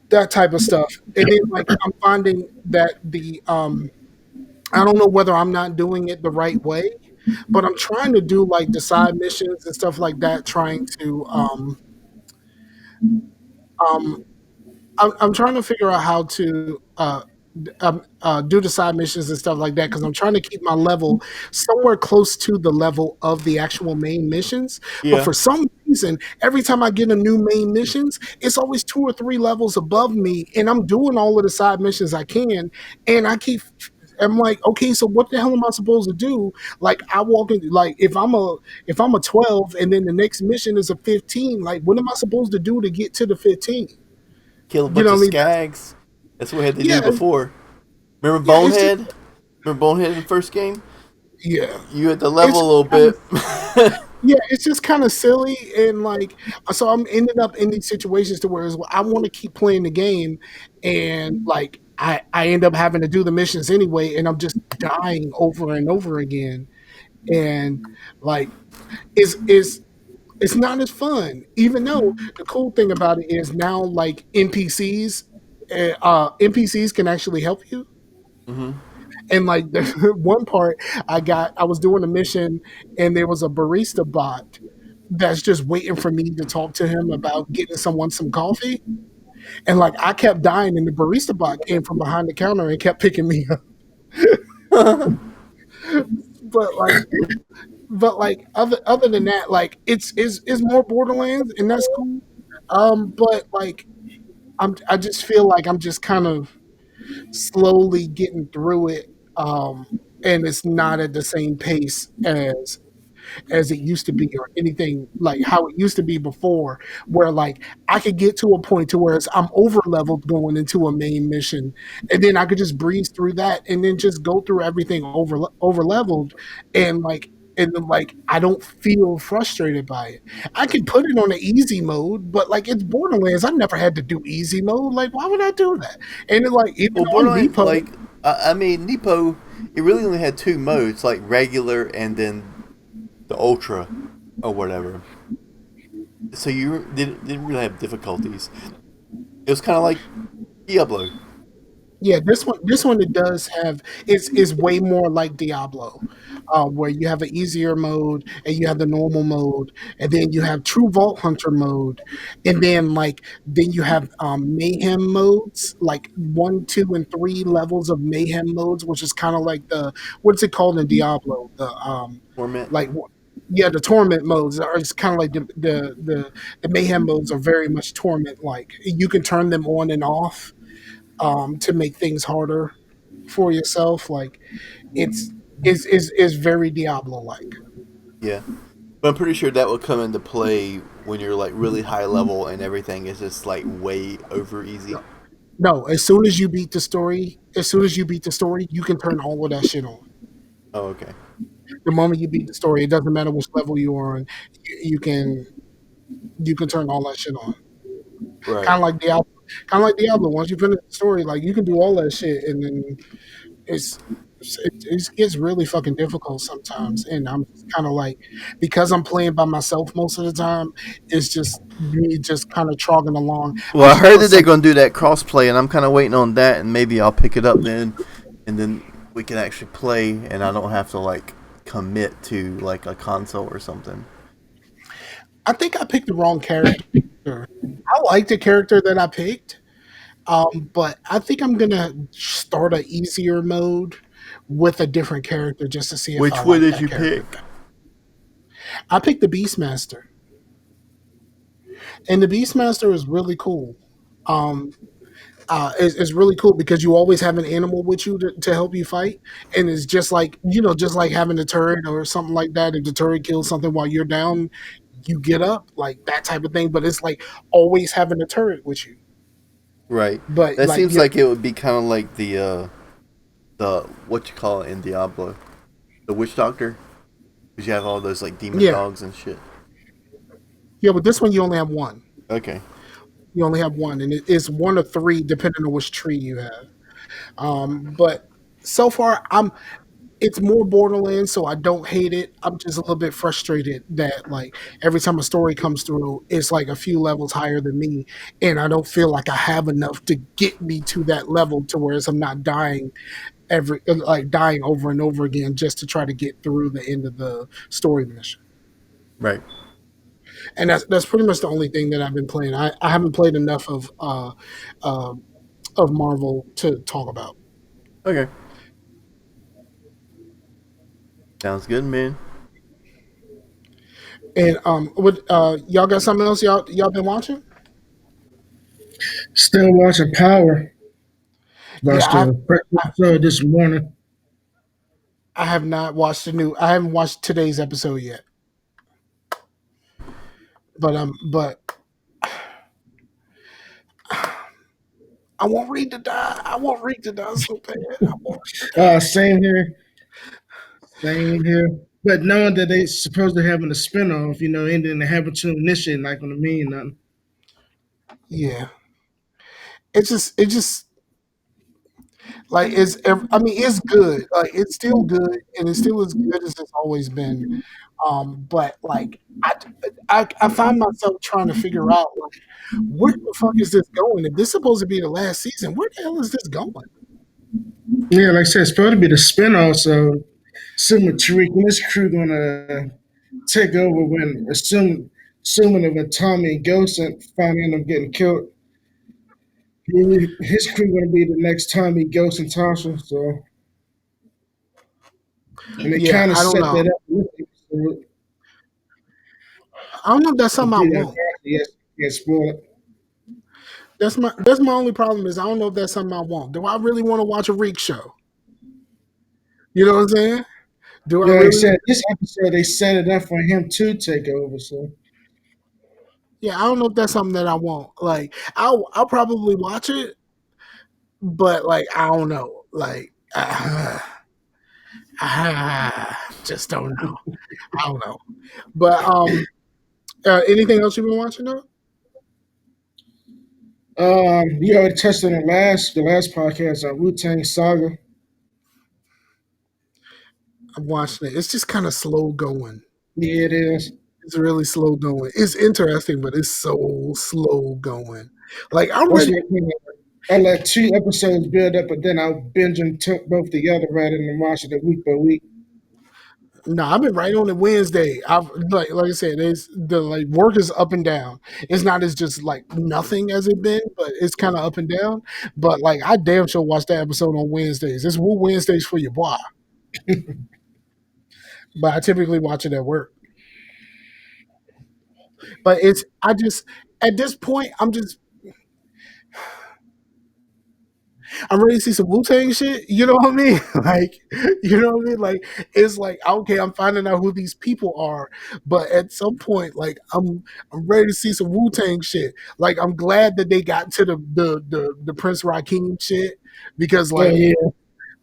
That type of stuff. And then like I'm finding that I don't know whether I'm not doing it the right way, but I'm trying to do like the side missions and stuff like that, trying to um I'm trying to figure out how to do the side missions and stuff like that because I'm trying to keep my level somewhere close to the level of the actual main missions. But Yeah. for some reason, every time I get a new main missions, it's always 2 or 3 levels above me, and I'm doing all of the side missions I can, and I'm like, okay, so what the hell am I supposed to do? Like, I walk in, like, if I'm a 12, and then the next mission is a 15, like, what am I supposed to do to get to the 15? Kill a You bunch know of what I mean? skags. That's what we had to Yeah, do before. Remember yeah, it's just, Bonehead? Remember Bonehead in the first game? yeah. You had to It's level a little kind bit. of yeah, it's just kind of silly, and like so I'm ending up in these situations to where I want to keep playing the game, and like I end up having to do the missions anyway, and I'm just dying over and over again, and like it's not as fun. Even though the cool thing about it is now like NPCs can actually help you. hmm And like the one part I was doing a mission, and there was a barista bot that's just waiting for me to talk to him about getting someone some coffee. And like I kept dying, and the barista bot came from behind the counter and kept picking me up. But like other than that, like it's more Borderlands, and that's cool. But like I just feel like I'm just kind of slowly getting through it. And it's not at the same pace as as it used to be, or anything like how it used to be before, where like I could get to a point to where I'm over leveled going into a main mission, and then I could just breeze through that and then just go through everything over leveled, and then like I don't feel frustrated by it. I can put it on the easy mode, but like it's Borderlands. I never had to do easy mode. Like why would I do that? And then like even Well, on Borderlands, Repo, like, I mean, Nepo, it really only had two modes, like regular and then the Ultra or whatever. So you didn't really have difficulties. It was kind of like Diablo. yeah, this one it does have is way more like Diablo, where you have an easier mode and you have the normal mode, and then you have True Vault Hunter mode, and then you have Mayhem modes, like 1, 2, and 3 levels of Mayhem modes, which is kind of like the what's it called in Diablo? The Torment. like yeah, the torment modes are it's kind of like the mayhem modes are very much torment like. You can turn them on and off to make things harder for yourself. Like it's is very Diablo like. Yeah. But I'm pretty sure that will come into play when you're like really high level and everything is just like way over easy. No, as soon as you beat the story, you can turn all of that shit on. Oh, okay. The moment you beat the story, it doesn't matter which level you're on, you can turn all that shit on. Right. Kind of like Diablo. Kind of like Diablo. Once you finish the story, like you can do all that shit, and then it's it gets really fucking difficult sometimes. And I'm kind of like, because I'm playing by myself most of the time, it's just me just kind of trogging along. Well, I I just heard want that they're some. going to do that crossplay, and I'm kind of waiting on that, and maybe I'll pick it up then, and then we can actually play, and I don't have to like commit to like a console or something. I think I picked the wrong character. I like the character that I picked, but I think I'm gonna start a easier mode with a different character just to see if I Which one like did that you pick? character better. I picked the Beastmaster, and the Beastmaster is really cool. Um, is really cool because you always have an animal with you to help you fight, and it's just like just like having a turret or something like that. If the turret kills something while you're down, you get up like that type of thing. But it's like always having a turret with you. Right. But That like seems like it would be kind of like the what you call it in Diablo, the witch doctor, because you have all those like demon yeah, dogs and shit. yeah. But this one you only have one. Okay. You only have one, and it's one or three depending on which tree you have. But so far, it's more Borderlands, so I don't hate it. I'm just a little bit frustrated that like every time a story comes through, it's like a few levels higher than me, and I don't feel like I have enough to get me to that level to where I'm not dying dying over and over again just to try to get through the end of the story mission. Right. And that's pretty much the only thing that I've been playing. I haven't played enough uh, of Marvel to talk about. Okay. Sounds good, man. And what y'all got something else y'all been watching? Still watching Power. Yeah, Watched the first episode this morning. I have not watched the new. I haven't watched today's episode yet. But I want Reed to die. I want Reed to die so bad. I want Reed to die. Same here. Same here. But knowing that they supposed to having a spinoff, ending the having to initiate not gonna mean nothing. Yeah, it just like I mean, it's good. Like it's still good, and it's still as good as it's always been. But like I find myself trying to figure out like where the fuck is this going? If this is supposed to be the last season, where the hell is this going? Yeah, like I said, it's supposed to be the spinoff, so assuming Tariq and his crew gonna take over when assuming if a Tommy and Ghost and finally end up getting killed. His crew gonna be the next Tommy, Ghost, and Tasha. So, and they Yeah, kind of I don't set know. that up. In this episode. I don't know if that's something I want. Yes, yes, spoil it. That's my only problem is I don't know if that's something I want. Do I really want to watch a Reek show? You know what I'm saying? Do I Yeah, like I really? said, this episode they set it up for him to take over. So Yeah, I don't know if that's something that I want. Like, I'll probably watch it, but like, I don't know. Like, just don't know. I don't know. But anything else you've been watching though? you already touched on the last podcast on Wu Tang Saga. I'm watching it. It's just kind of slow going. Yeah, it is. It's really slow going. It's interesting, but it's so slow going. Like I'm That's ready. what I let 2 episodes build up, but then I'll binge and took both together rather than watching it week by week. No, I've been right on it Wednesday. I've like I said, it's the like work is up and down. It's not as just like nothing as it been, but it's kind of up and down. But like I damn sure watch that episode on Wednesdays. It's Woo Wednesdays for your boy. But I typically watch it at work. But it's I just at this point I'm ready to see some Wu Tang shit. You know what I mean? Like, you know what I mean? Like, it's like okay, I'm finding out who these people are, but at some point, like, I'm ready to see some Wu Tang shit. Like, I'm glad that they got to the Prince Rakeem shit because, Oh yeah,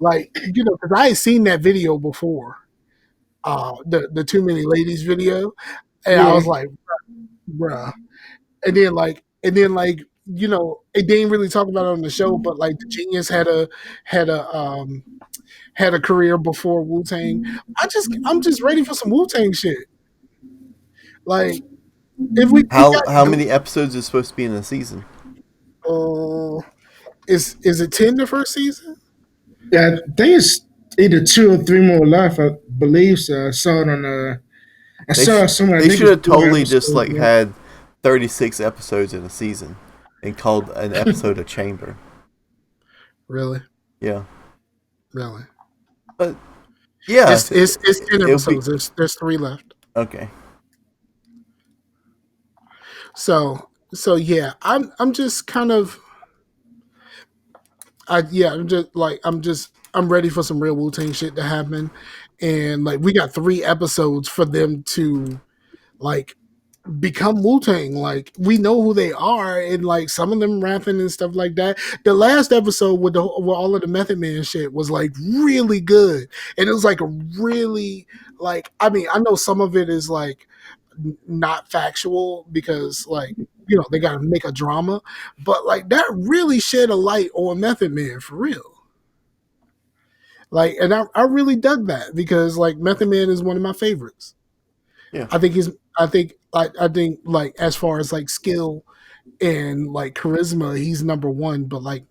because I had seen that video before, the Too Many Ladies video, and I yeah, was like, bruh, and then it didn't really talk about it on the show, but like the Genius had a had a career before Wu Tang. I'm just ready for some Wu Tang shit. Like if we How got many episodes is supposed to be in the season? uh, is it 10 the first season? yeah. I think it's either 2 or 3 more left. I believe so. I saw it on. I They saw sh- somewhere. I they think should it's have 4 totally just episodes like left. had 36 episodes in a season and called an episode a chamber. Really, Yeah, really. but yeah, It's 10 it'll be episodes. There's 3 left. okay. So yeah, I'm just kind of I'm ready for some real Wu Tang shit to happen, and like we got 3 episodes for them to like become Wu Tang. Like we know who they are, and like some of them rapping and stuff like that. The last episode with all of the Method Man shit was like really good, and it was like a really like I mean I know some of it is like not factual because like they got to make a drama, but like that really shed a light on Method Man for real. Like, and I really dug that because like Method Man is one of my favorites. Yeah, I think he's I think like as far as like skill and like charisma, he's number one. But like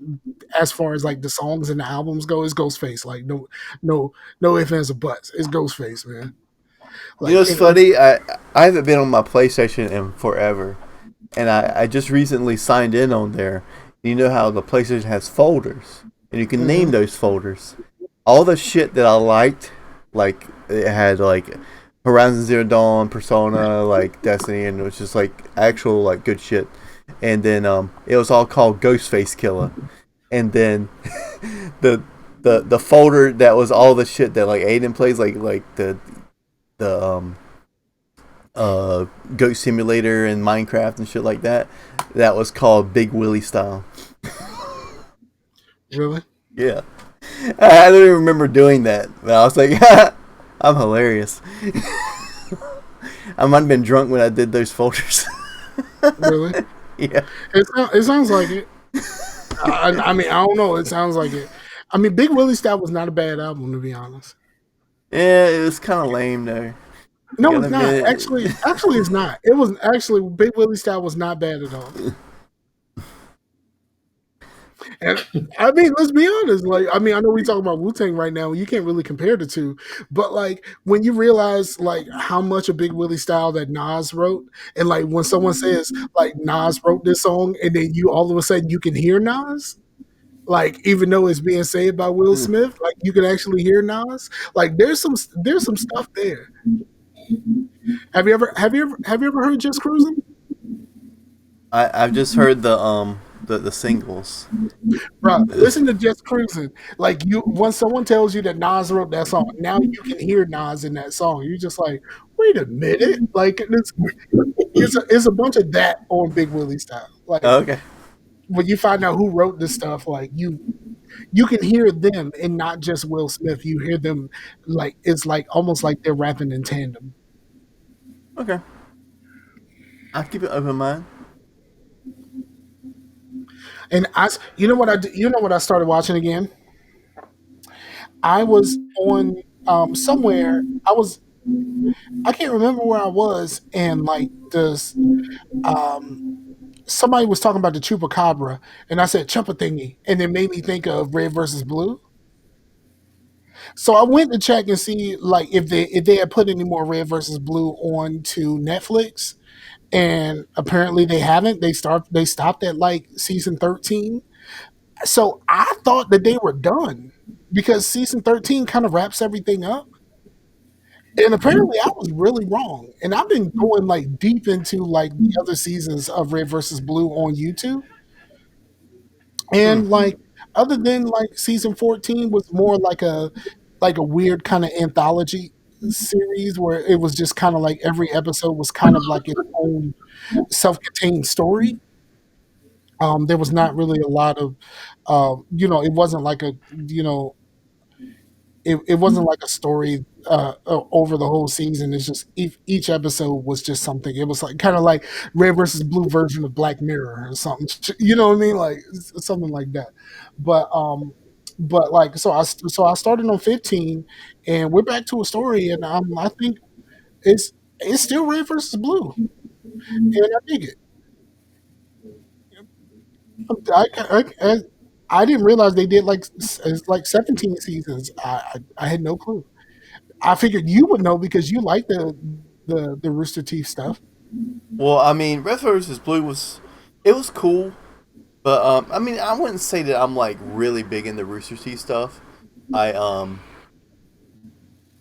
as far as like the songs and the albums go, it's Ghostface. Like no ifs ands or buts. It's Ghostface, man. you know Like it's funny. I haven't been on my PlayStation in forever, and I just recently signed in on there. You know how the PlayStation has folders, and you can name mhm. those folders. All the shit that I liked, like it had like Horizon Zero Dawn, Persona, like Destiny, and it was just like actual like good shit. And then it was all called Ghostface Killer. And then the the folder that was all the shit that like Aiden plays, like the Goat Simulator and Minecraft and shit like that. That was called Big Willie Style. Really? Yeah, I don't even remember doing that, but I was like, I'm hilarious. I might have been drunk when I did those folders. Really? Yeah. It sounds like it. I mean, I don't know. It sounds like it. I mean, Big Willie Style was not a bad album, to be honest. Yeah, it was kind of lame though. I No, gotta it's not. admit. Actually, it's not. It was actually Big Willie Style was not bad at all. And I mean, let's be honest. Like, I mean, I know we talk about Wu Tang right now. You can't really compare the two, but like when you realize like how much of Big Willie Style that Nas wrote, and like when someone says like Nas wrote this song, and then you all of a sudden you can hear Nas. Like even though it's being said by Will Smith, like you can actually hear Nas. Like there's some stuff there. Have you ever heard Just Cruising? I've just heard the singles. Bro, listen to Just Cruising. Like you, once someone tells you that Nas wrote that song, now you can hear Nas in that song. You're just like, wait a minute, like it's a bunch of that on Big Willie style. Like Okay. when you find out who wrote this stuff, like you can hear them and not just Will Smith. You hear them like it's like almost like they're rapping in tandem. Okay. I'll keep it open mind. And you know what you know what I started watching again. I was on somewhere. I can't remember where I was, and like this um somebody was talking about the chupacabra, and I said chupa thingy, and it made me think of Red versus Blue. So I went to check and see like if they had put any more Red versus Blue onto Netflix, and apparently they haven't. They stopped at like season 13. So I thought that they were done because season 13 kind of wraps everything up. And apparently I was really wrong. And I've been going like deep into like the other seasons of Red versus Blue on YouTube. Hmm. And like other than like season 14 was more like a weird kind of anthology series where it was just kind of like every episode was kind of like its own self-contained story. There was not really a lot of it wasn't like a you know it wasn't like a story over the whole season. It's just each episode was just something. It was like kind of like Red versus Blue version of Black Mirror or something. You know what I mean? Like something like that. But like so I started on 15, and we're back to a story, and I think it's still Red versus Blue, and I dig it. I didn't realize they did like it's like 17 seasons. I had no clue. I figured you would know because you like the Rooster Teeth stuff. Well, I mean, Red versus Blue was it was cool, but I mean, I wouldn't say that I'm like really big into Rooster Teeth stuff. I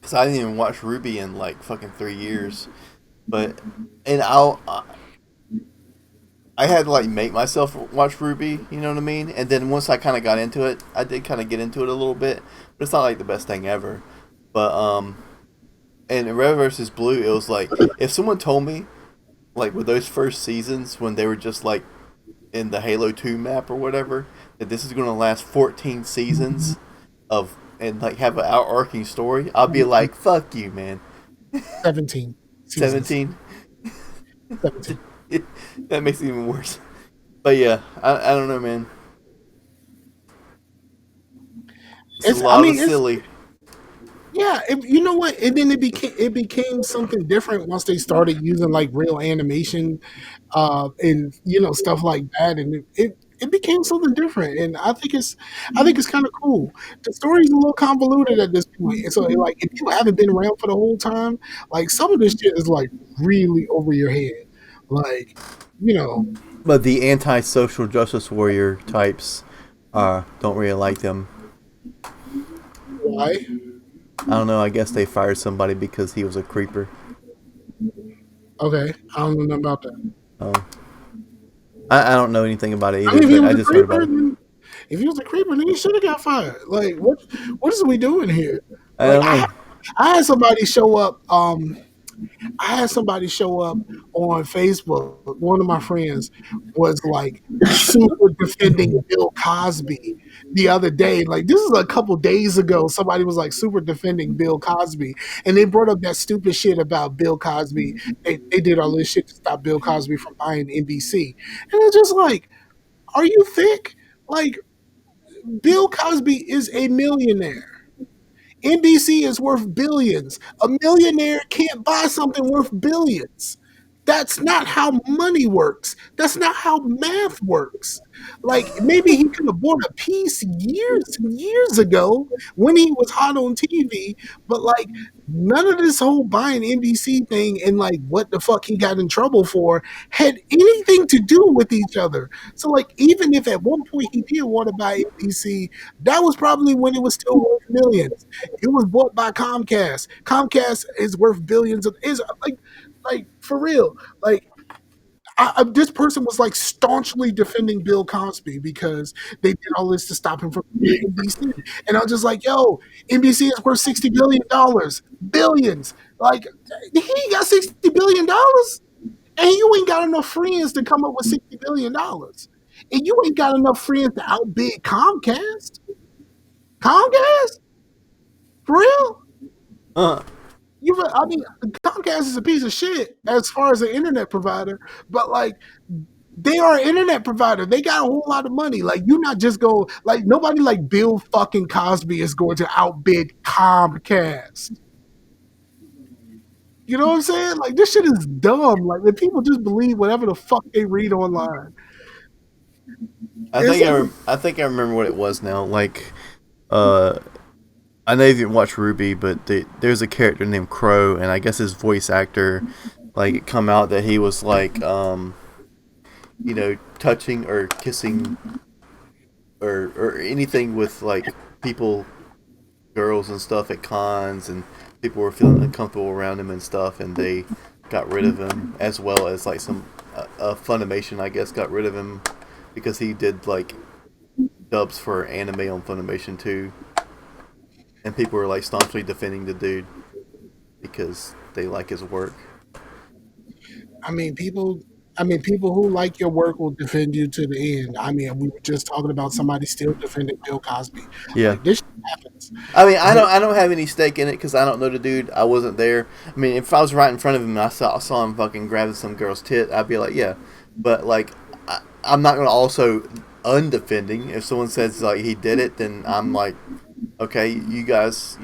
because I didn't even watch Ruby in like fucking 3 years. But and I had to like make myself watch Ruby. You know what I mean? And then once I kind of got into it, I did kind of get into it a little bit, but it's not like the best thing ever. But and in Red versus Blue, it was like if someone told me like with those first seasons when they were just like in the Halo 2 map or whatever, that this is going to last 14 seasons of and like have an outarching story, I'll be like, fuck you, man. 17 seasons. 17? 17. That makes it even worse. But yeah, I don't know, man. It's a I lot of mean, it's silly. yeah. You know what? And then it became something different once they started using like real animation, and stuff like that, and it became something different. And I think it's kind of cool. The story's a little convoluted at this point, and so like if you haven't been around for the whole time, like some of this shit is like really over your head, like you know But the anti-social justice warrior types don't really like them. why. I don't know. I guess they fired somebody because he was a creeper. Okay, I don't know nothing about that. Um, I don't know anything about it I either, mean, if he but was I a just heard creeper, about it. then if he was a creeper, then he should have got fired. Like, what is we doing here? I Like, don't know. I had somebody show up. I had somebody show up on Facebook. One of my friends was like super defending Bill Cosby the other day. Like this is a couple days ago. Somebody was like super defending Bill Cosby, and they brought up that stupid shit about Bill Cosby. They did all this shit to stop Bill Cosby from buying NBC, and it's just like, are you thick? Like Bill Cosby is a millionaire. NBC is worth billions. A millionaire can't buy something worth billions. That's not how money works. That's not how math works. Like maybe he could have bought a piece years and years ago when he was hot on TV, but like none of this whole buying NBC thing and like what the fuck he got in trouble for had anything to do with each other. So like even if at one point he did want to buy NBC, that was probably when it was still worth millions. It was bought by Comcast. Comcast is worth billions of is like for real. Like This person was like staunchly defending Bill Cosby because they did all this to stop him from NBC. And I was just like, yo, NBC is worth $60 billion, billions. Like, he ain't got $60 billion, and you ain't got enough friends to come up with $60 billion, and you ain't got enough friends to outbid Comcast. Comcast, for real? Uh, I mean, Comcast is a piece of shit as far as an internet provider, but like, they are an internet provider. They got a whole lot of money. Like, you not just go, like, nobody like Bill fucking Cosby is going to outbid Comcast. You know what I'm saying? Like, this shit is dumb. Like, the people just believe whatever the fuck they read online. I think I remember what it was now. Like, I know you didn't watch Ruby, but there's a character named Crow, and I guess his voice actor, like, it come out that he was like, touching or kissing or anything with like people, girls and stuff at cons, and people were feeling uncomfortable around him and stuff, and they got rid of him, as well as like some Funimation, I guess, got rid of him because he did like dubs for anime on Funimation too, and people were like staunchly defending the dude because they like his work. I mean, people. Who like your work will defend you to the end. I mean, we were just talking about somebody still defending Bill Cosby. Yeah. Like, this shit happens. I mean, I don't have any stake in it because I don't know the dude. I wasn't there. I mean, if I was right in front of him and I saw him fucking grabbing some girl's tit, I'd be like, yeah. But like, I'm not gonna also undefending. If someone says like he did it, then I'm like, okay, you guys,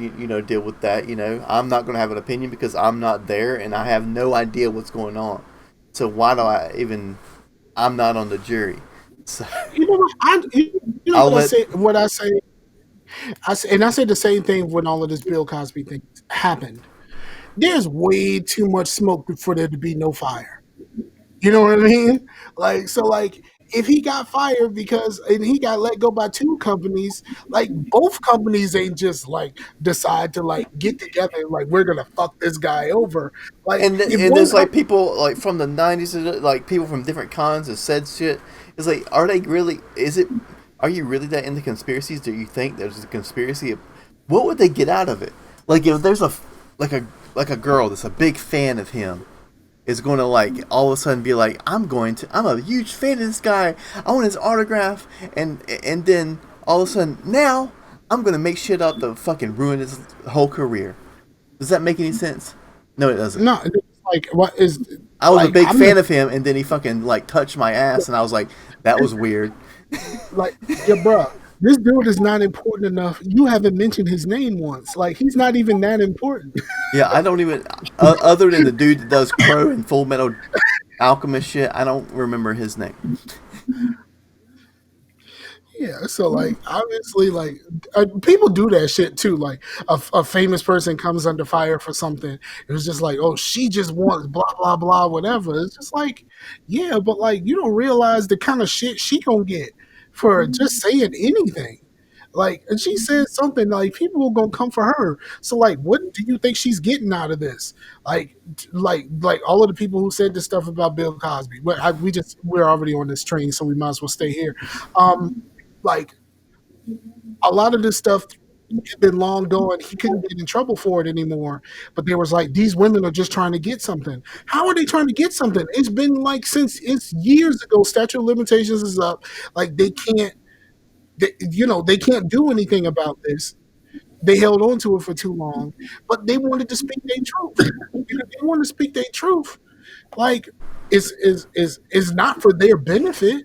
deal with that. I'm not gonna have an opinion because I'm not there and I have no idea what's going on. So why do I even? I'm not on the jury. So You know what? I'll What I let. say. What I say. And I say the same thing when all of this Bill Cosby thing happened. There's way too much smoke for there to be no fire. You know what I mean? Like, so, like, if he got fired and he got let go by two companies, like, both companies ain't just like decide to like get together and like, we're gonna fuck this guy over. Like, if And one there's like company, people like from the '90s, like people from different cons have said shit. It's like, are they really? Is it? Are you really that into conspiracies? Do you think there's a conspiracy? What would they get out of it? Like if there's like a like a girl that's a big fan of him is going to like all of a sudden be like, I'm a huge fan of this guy. I want his autograph, and then all of a sudden now I'm going to make shit up to fucking ruin his whole career. Does that make any sense? No, it doesn't. no, it's like, what is I was a like? big fan of him, and then he fucking like touched my ass, and I was like, that was weird. Like, yeah, bro, this dude is not important enough. You haven't mentioned his name once. Like, he's not even that important. Yeah, I don't even other than the dude that does Crow and Full Metal Alchemist shit. I don't remember his name. Yeah, so like, obviously, like, people do that shit too. Like, a famous person comes under fire for something. It was just like, oh, she just wants blah blah blah, whatever. It's just like, yeah, but like, you don't realize the kind of shit she gonna get for just saying anything. Like, and she said something like, people are gonna come for her. So like, what do you think she's getting out of this? Like, like all of the people who said this stuff about Bill Cosby. But we're already on this train, so we might as well stay here. Um, like, a lot of this stuff had been long gone. He couldn't get in trouble for it anymore. But there was like, these women are just trying to get something. How are they trying to get something? It's been like, since it's years ago. Statute of limitations is up. Like, they can't do anything about this. They held on to it for too long, but they wanted to speak their truth. They want to speak their truth. Like, is not for their benefit.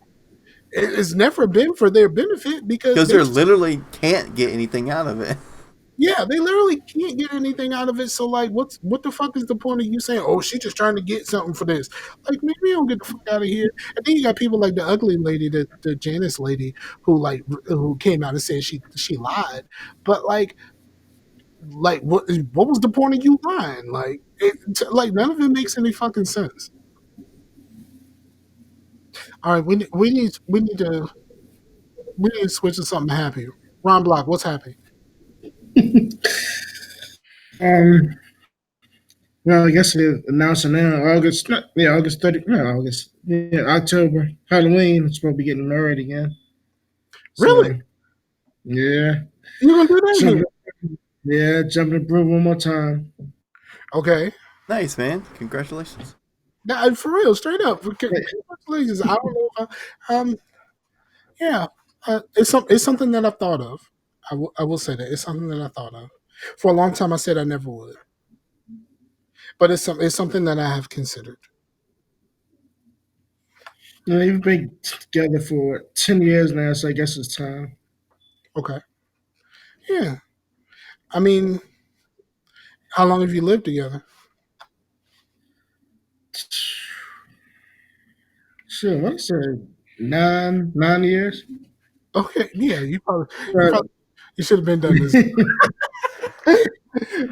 It's never been for their benefit because Because they literally can't get anything out of it. yeah, they literally can't get anything out of it. So like, what the fuck is the point of you saying, oh, she's just trying to get something for this? Like, maybe don't get the fuck out of here. And then you got people like the ugly lady, the Janice lady, who came out and said she lied. But like what was the point of you lying? Like, like, none of it makes any fucking sense. All right, we need to switch to something happy. Ron Block, what's happy? Um, Well, I guess they're announcing now August. Yeah, August 30. No, August. Yeah, October. Halloween. I'm supposed to be getting married again. Really? So yeah, You gonna do that jumping. again? Yeah, jumping the broom one more time. Okay. Nice, man. Congratulations. Nah, for real, straight up. Yeah, Congratulations. I don't know. Yeah, it's something that I've thought of. I will say that it's something that I thought of. For a long time, I said I never would, but it's something that I have considered. we've been together for 10 years now, so I guess it's time. Okay. Yeah. I mean, how long have you lived together? Sure, what is it? 9 years. Okay. Yeah. But You should have been done this.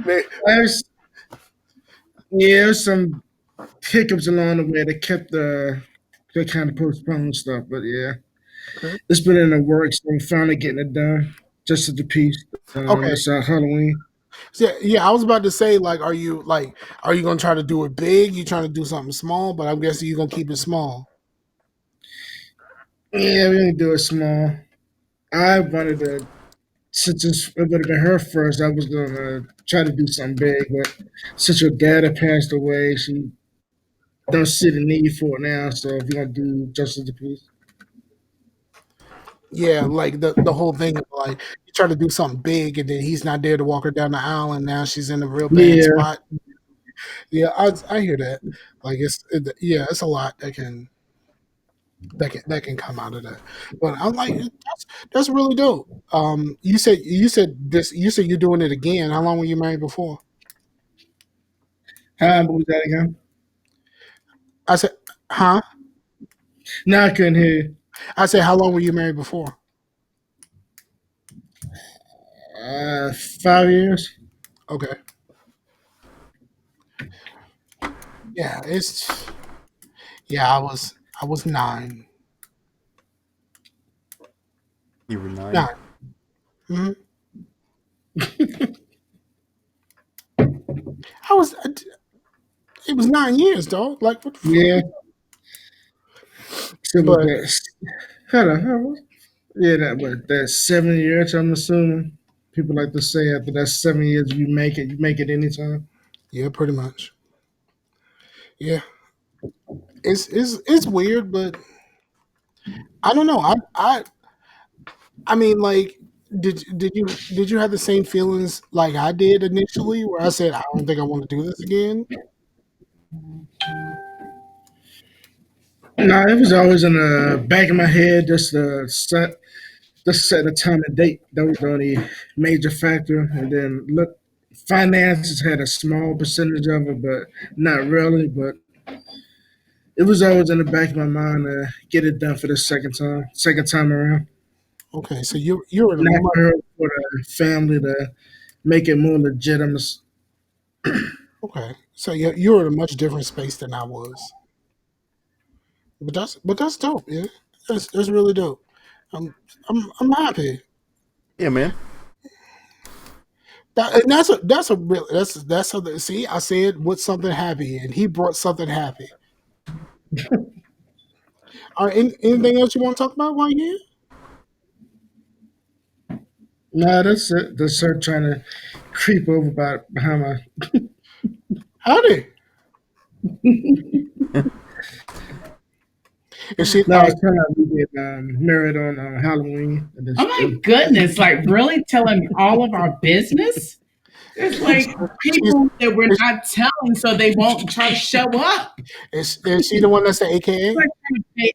Man, there's yeah, there's some hiccups along the way that kept they kind of postponed stuff. But yeah, okay. it's been in the works. They finally getting it done. Just at the piece. Okay. It's Halloween. So, yeah. I was about to say, like, are you gonna try to do it big? You trying to do something small? But I'm guessing you're gonna keep it small. Yeah, we only do it small. I wanted to since it would have been her first. I was gonna try to do something big, but since her dad had passed away, she don't see the need for it now. So if you're gonna do just as the piece, Yeah, like the whole thing of like you try to do something big and then he's not there to walk her down the aisle and now she's in a real bad yeah. spot. Yeah, I hear that. Like yeah, it's a lot that can come out of that. But I'm like that's really dope. You said you're doing it again. How long were you married before? What was that again? I said, huh? No, I couldn't hear you. I said, how long were you married before? 5 years. Okay. Yeah, I was 9. You were 9. 9. hmm I was it was 9 years, dog. Like what the fuck? Yeah. So with But that, hold on, yeah, that 7 years. I'm assuming people like to say after that 7 years, you make it anytime. yeah, pretty much. Yeah. It's weird, but I don't know. I mean like did you have the same feelings like I did initially where I said I don't think I want to do this again? No, it was always in the back of my head, just set a time and date. That was the only major factor. And then look, finances had a small percentage of it, but not really. But it was always in the back of my mind to get it done for the second time around. Okay, so you're in a Not much for her, for the family to make it more legitimate. okay. So you're in a much different space than I was. But that's dope, yeah. That's really dope. I'm I'm happy. Yeah, man. And that's a real that's something. See, I said what's something happy, and he brought something happy. All right, anything else you want to talk about while you're here? No, that's it. That's her trying to creep over behind my. Howdy. Is she No, I was telling her we get married on Halloween. Oh my goodness, like really telling all of our business? It's like she's people that we're is, not telling so they won't try to show up. is she the one that's the It's AKA? like trying to pay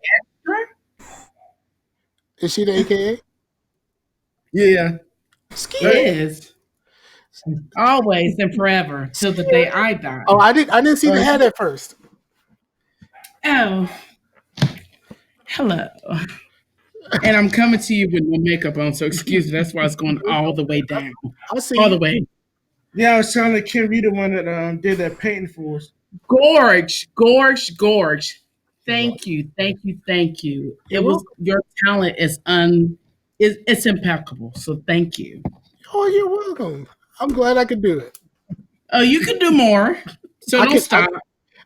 extra. Is she the AKA? Yeah, She right. is. Always and forever till the day I die. Oh, I didn't see the Uh, head at first. Oh, hello. And I'm coming to you with no makeup on, so excuse me. That's why it's going all the way down. I see All the you. way. Yeah, I was telling the kid we the one that did that painting for us. Gorge, gorge, gorge. Thank you, thank you, thank you. You're It was welcome. your talent is it's impeccable. So thank you. Oh, you're welcome. I'm glad I could do it. Oh, you can do more. So I don't can. stop.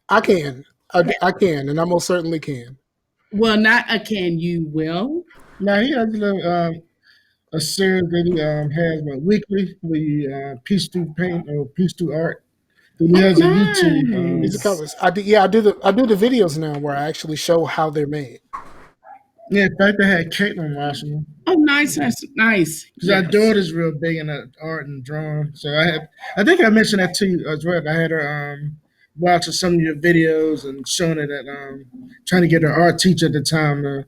I can. I can, and I most certainly can. Well, not a can. You will. Now he has a series that he has weekly where you piece through paint or piece through art. Then he has a YouTube. These are Nice. covers. I do. Yeah, I do the videos now where I actually show how they're made. Yeah, in fact, I had Caitlin watching them Oh, nice. That's nice. because our daughter's real big in art and drawing. So I think I mentioned that to you as well. I had her watching some of your videos and showing her that trying to get her art teacher at the time to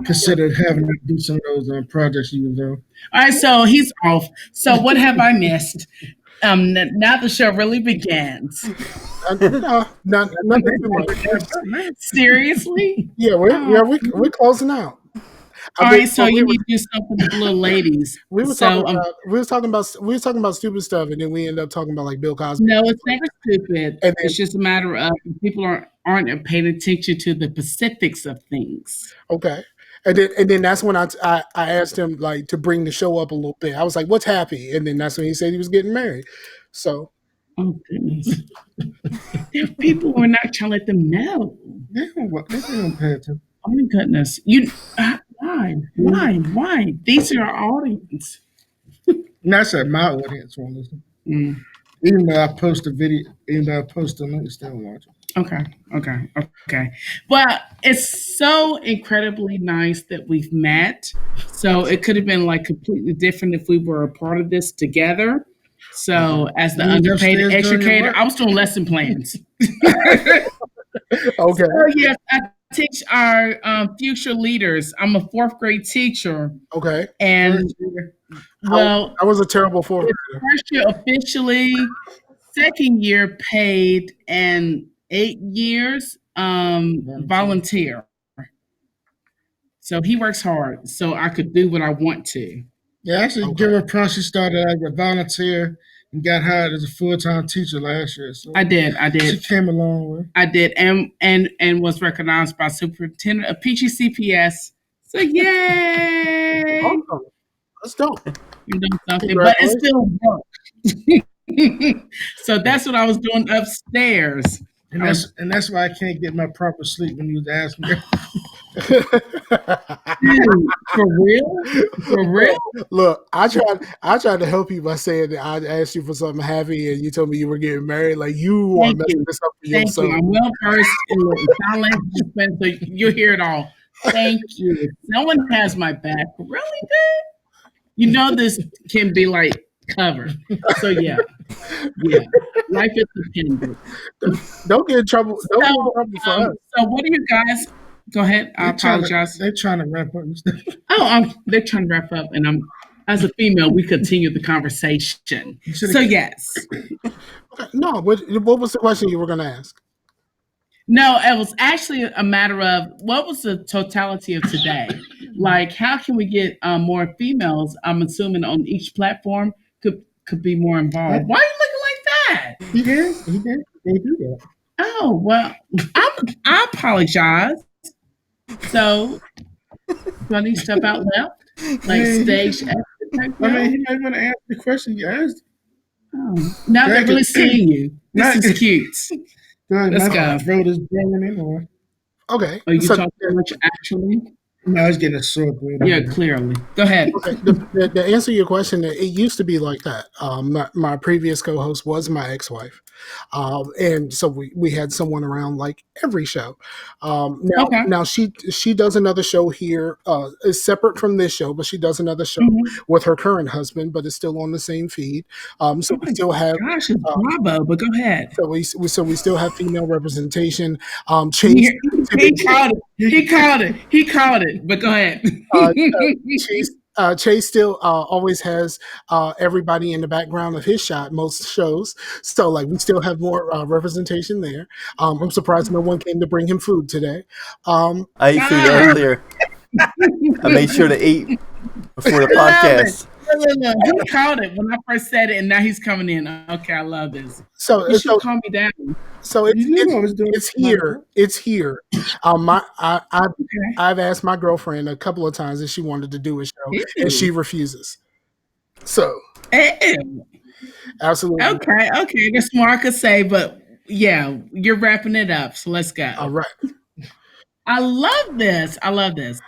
consider having her do some of those projects she was doing. All right, so he's off. So what have I missed? Now the show really begins. No, nothing too much. Seriously? Yeah, we're closing out. All right, so you need to do something with the little ladies. We were So we was talking about stupid stuff, and then we ended up talking about like Bill Cosby. no, it's never stupid. And then- It's just a matter of people aren't paying attention to the specifics of things. Okay. And then that's when I asked him like to bring the show up a little bit. I was like, "What's happy?" And then that's when he said he was getting married. So, Oh goodness, there are people who are not trying to let them know. They don't pay attention. Oh my goodness, why? These are our audience. And that's at my audience won't listen. Mm. Even though I post a video, even though I post a link, they still watch it. Okay. But it's so incredibly nice that we've met. So it could have been like completely different if we were a part of this together. So as the You underpaid upstairs doing your educator, work? I was doing lesson plans. okay. So yes, I teach our future leaders. I'm a 4th grade teacher, Okay. and well, I was a terrible fourth grader. first year officially, second year paid, and 8 years volunteer. So he works hard, so I could do what I want to. Yeah, actually, give her a props. She started as a volunteer and got hired as a full-time teacher last year. So I did. she came a long way. I did, and was recognized by superintendent of PGCPS. So yay! Awesome. That's dope. You know something, but it's still work. So that's what I was doing upstairs. And that's why I can't get my proper sleep when you was asking me. Dude, for real? Look, I tried to help you by saying that I asked you for something happy, and you told me you were getting married. Like you are Thank messing you. this up for Thank yourself. you. I'm well versed in sign language, so you'll hear it all. Thank you. No one has my back. Really good. You know this can be like covered. So yeah. Life is dependent. Don't get in trouble. Don't get in trouble for us. So what are you guys? Go ahead. I apologize. They're trying to wrap up and stuff. They're trying to wrap up, and as a female, we continue the conversation. So yes. No, what was the question you were going to ask? No, it was actually a matter of what was the totality of today? Like, how can we get more females? I'm assuming on each platform could be more involved. Why are you looking like that? He did. They do that. Oh well, I apologize. So, do I need to step out left? Like stage exit type? I mean, he might want to answer the question you asked. Oh, now they're really seeing you. This is cute. Let's go. Throat is burning anyway. Okay. Are you talking too much actually? No, I was getting a sore throat. Yeah, clearly. Go ahead. Okay. The answer to your question, it used to be like that. My previous co-host was my ex-wife, and so we had someone around like every show. Now she does another show here. It's separate from this show, but she does another show with her current husband, but it's still on the same feed. So we still have. Gosh, it's bravo! But go ahead. So we still have female representation. Chase, He called it. But go ahead. Chase still always has everybody in the background of his shot most shows, so like we still have more representation there. I'm surprised no one came to bring him food today. I ate food earlier. I made sure to eat before the podcast. No. He called it when I first said it, and now he's coming in. Okay, I love this. So you should calm me down. So it's here. It's here. I've asked my girlfriend a couple of times if she wanted to do a show, and she refuses. So absolutely okay. There's more I could say, but Yeah, you're wrapping it up, so let's go. All right. I love this. I love this.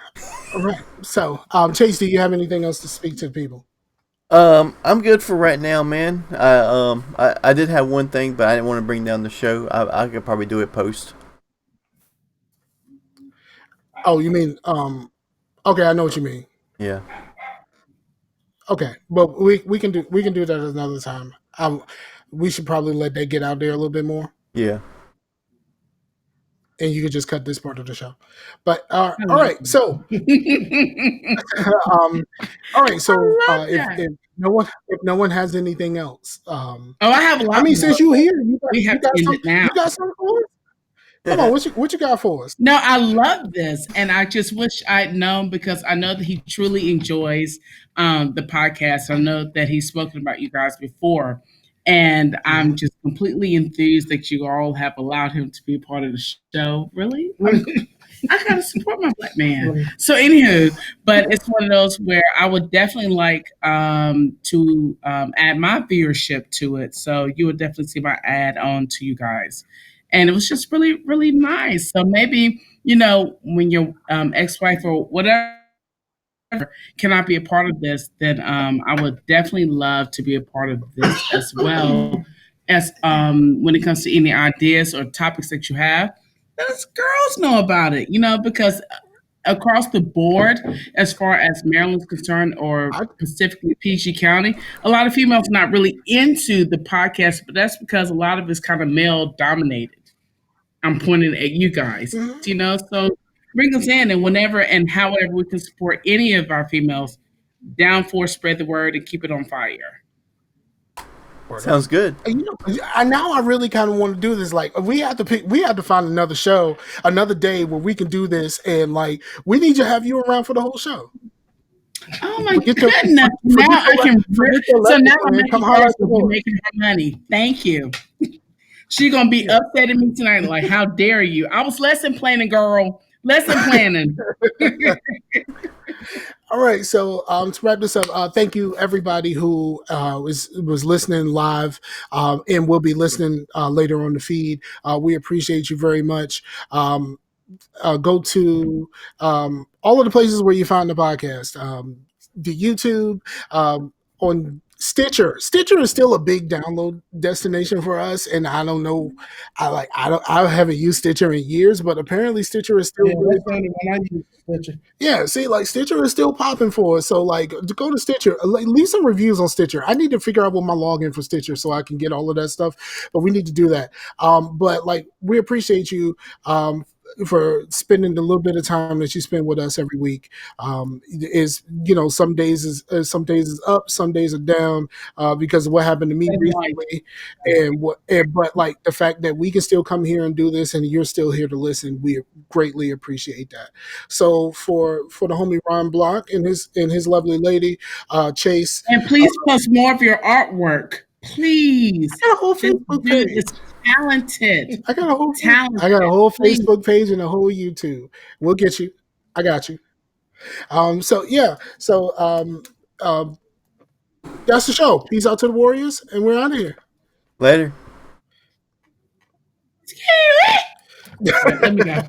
All right. So, Chase, do you have anything else to speak to the people? I'm good for right now, man. I did have one thing, but I didn't want to bring down the show. I could probably do it post. Oh, you mean okay, I know what you mean. Yeah. Okay, but we can do that another time. We should probably let that get out there a little bit more, Yeah. and you could just cut this part of the show. But I all love right, it. so all right, so I love that. if no one has anything else, Oh, I have a lot I mean, more. since you're here, you We have to got end some, it now. you got something for us? Come on, what you got for us? No, I love this, and I just wish I'd known because I know that he truly enjoys the podcast. I know that he's spoken about you guys before, and I'm just completely enthused that you all have allowed him to be a part of the show. Really, I gotta support my black man. So, anywho, but it's one of those where I would definitely like to add my viewership to it. So you would definitely see my ad on to you guys. And it was just really, really nice. So maybe, when your ex-wife or whatever cannot be a part of this, then I would definitely love to be a part of this as well. As when it comes to any ideas or topics that you have, let us girls know about it, because across the board, as far as Maryland's concerned, or specifically PG County, a lot of females are not really into the podcast, but that's because a lot of it's kind of male dominated. I'm pointing at you guys, so bring us in, and whenever and however we can support any of our females, down for spread the word and keep it on fire. Sounds good. Now I really kind of want to do this. Like, we have to find another show, another day where we can do this, and like, we need to have you around for the whole show. Oh my goodness! Now I can. So now I'm making her money. Thank you. She's gonna be upset at me tonight. Like, how dare you? I was lesson planning, girl. Lesson planning. All right, so to wrap this up, thank you everybody who was listening live and will be listening later on the feed. We appreciate you very much. Go to all of the places where you find the podcast, the YouTube, on Stitcher. Stitcher is still a big download destination for us, and I don't know. I haven't used Stitcher in years, but apparently Stitcher is still really use Stitcher. yeah, see, like Stitcher is still popping for us. So, like, to go to Stitcher, leave some reviews on Stitcher. I need to figure out what my login for Stitcher so I can get all of that stuff. But we need to do that. But like, we appreciate you for spending the little bit of time that you spend with us every week. Some days is up, some days are down because of what happened to me recently, but like the fact that we can still come here and do this, and you're still here to listen, we greatly appreciate that. So for the homie Ron Block and his lovely lady Chase, and please post more of your artwork, please. I got a whole Facebook page. It's talented. I got a whole Facebook page and a whole YouTube. We'll get you. I got you. That's the show. Peace out to the Warriors, and we're out of here. Later. Let me go.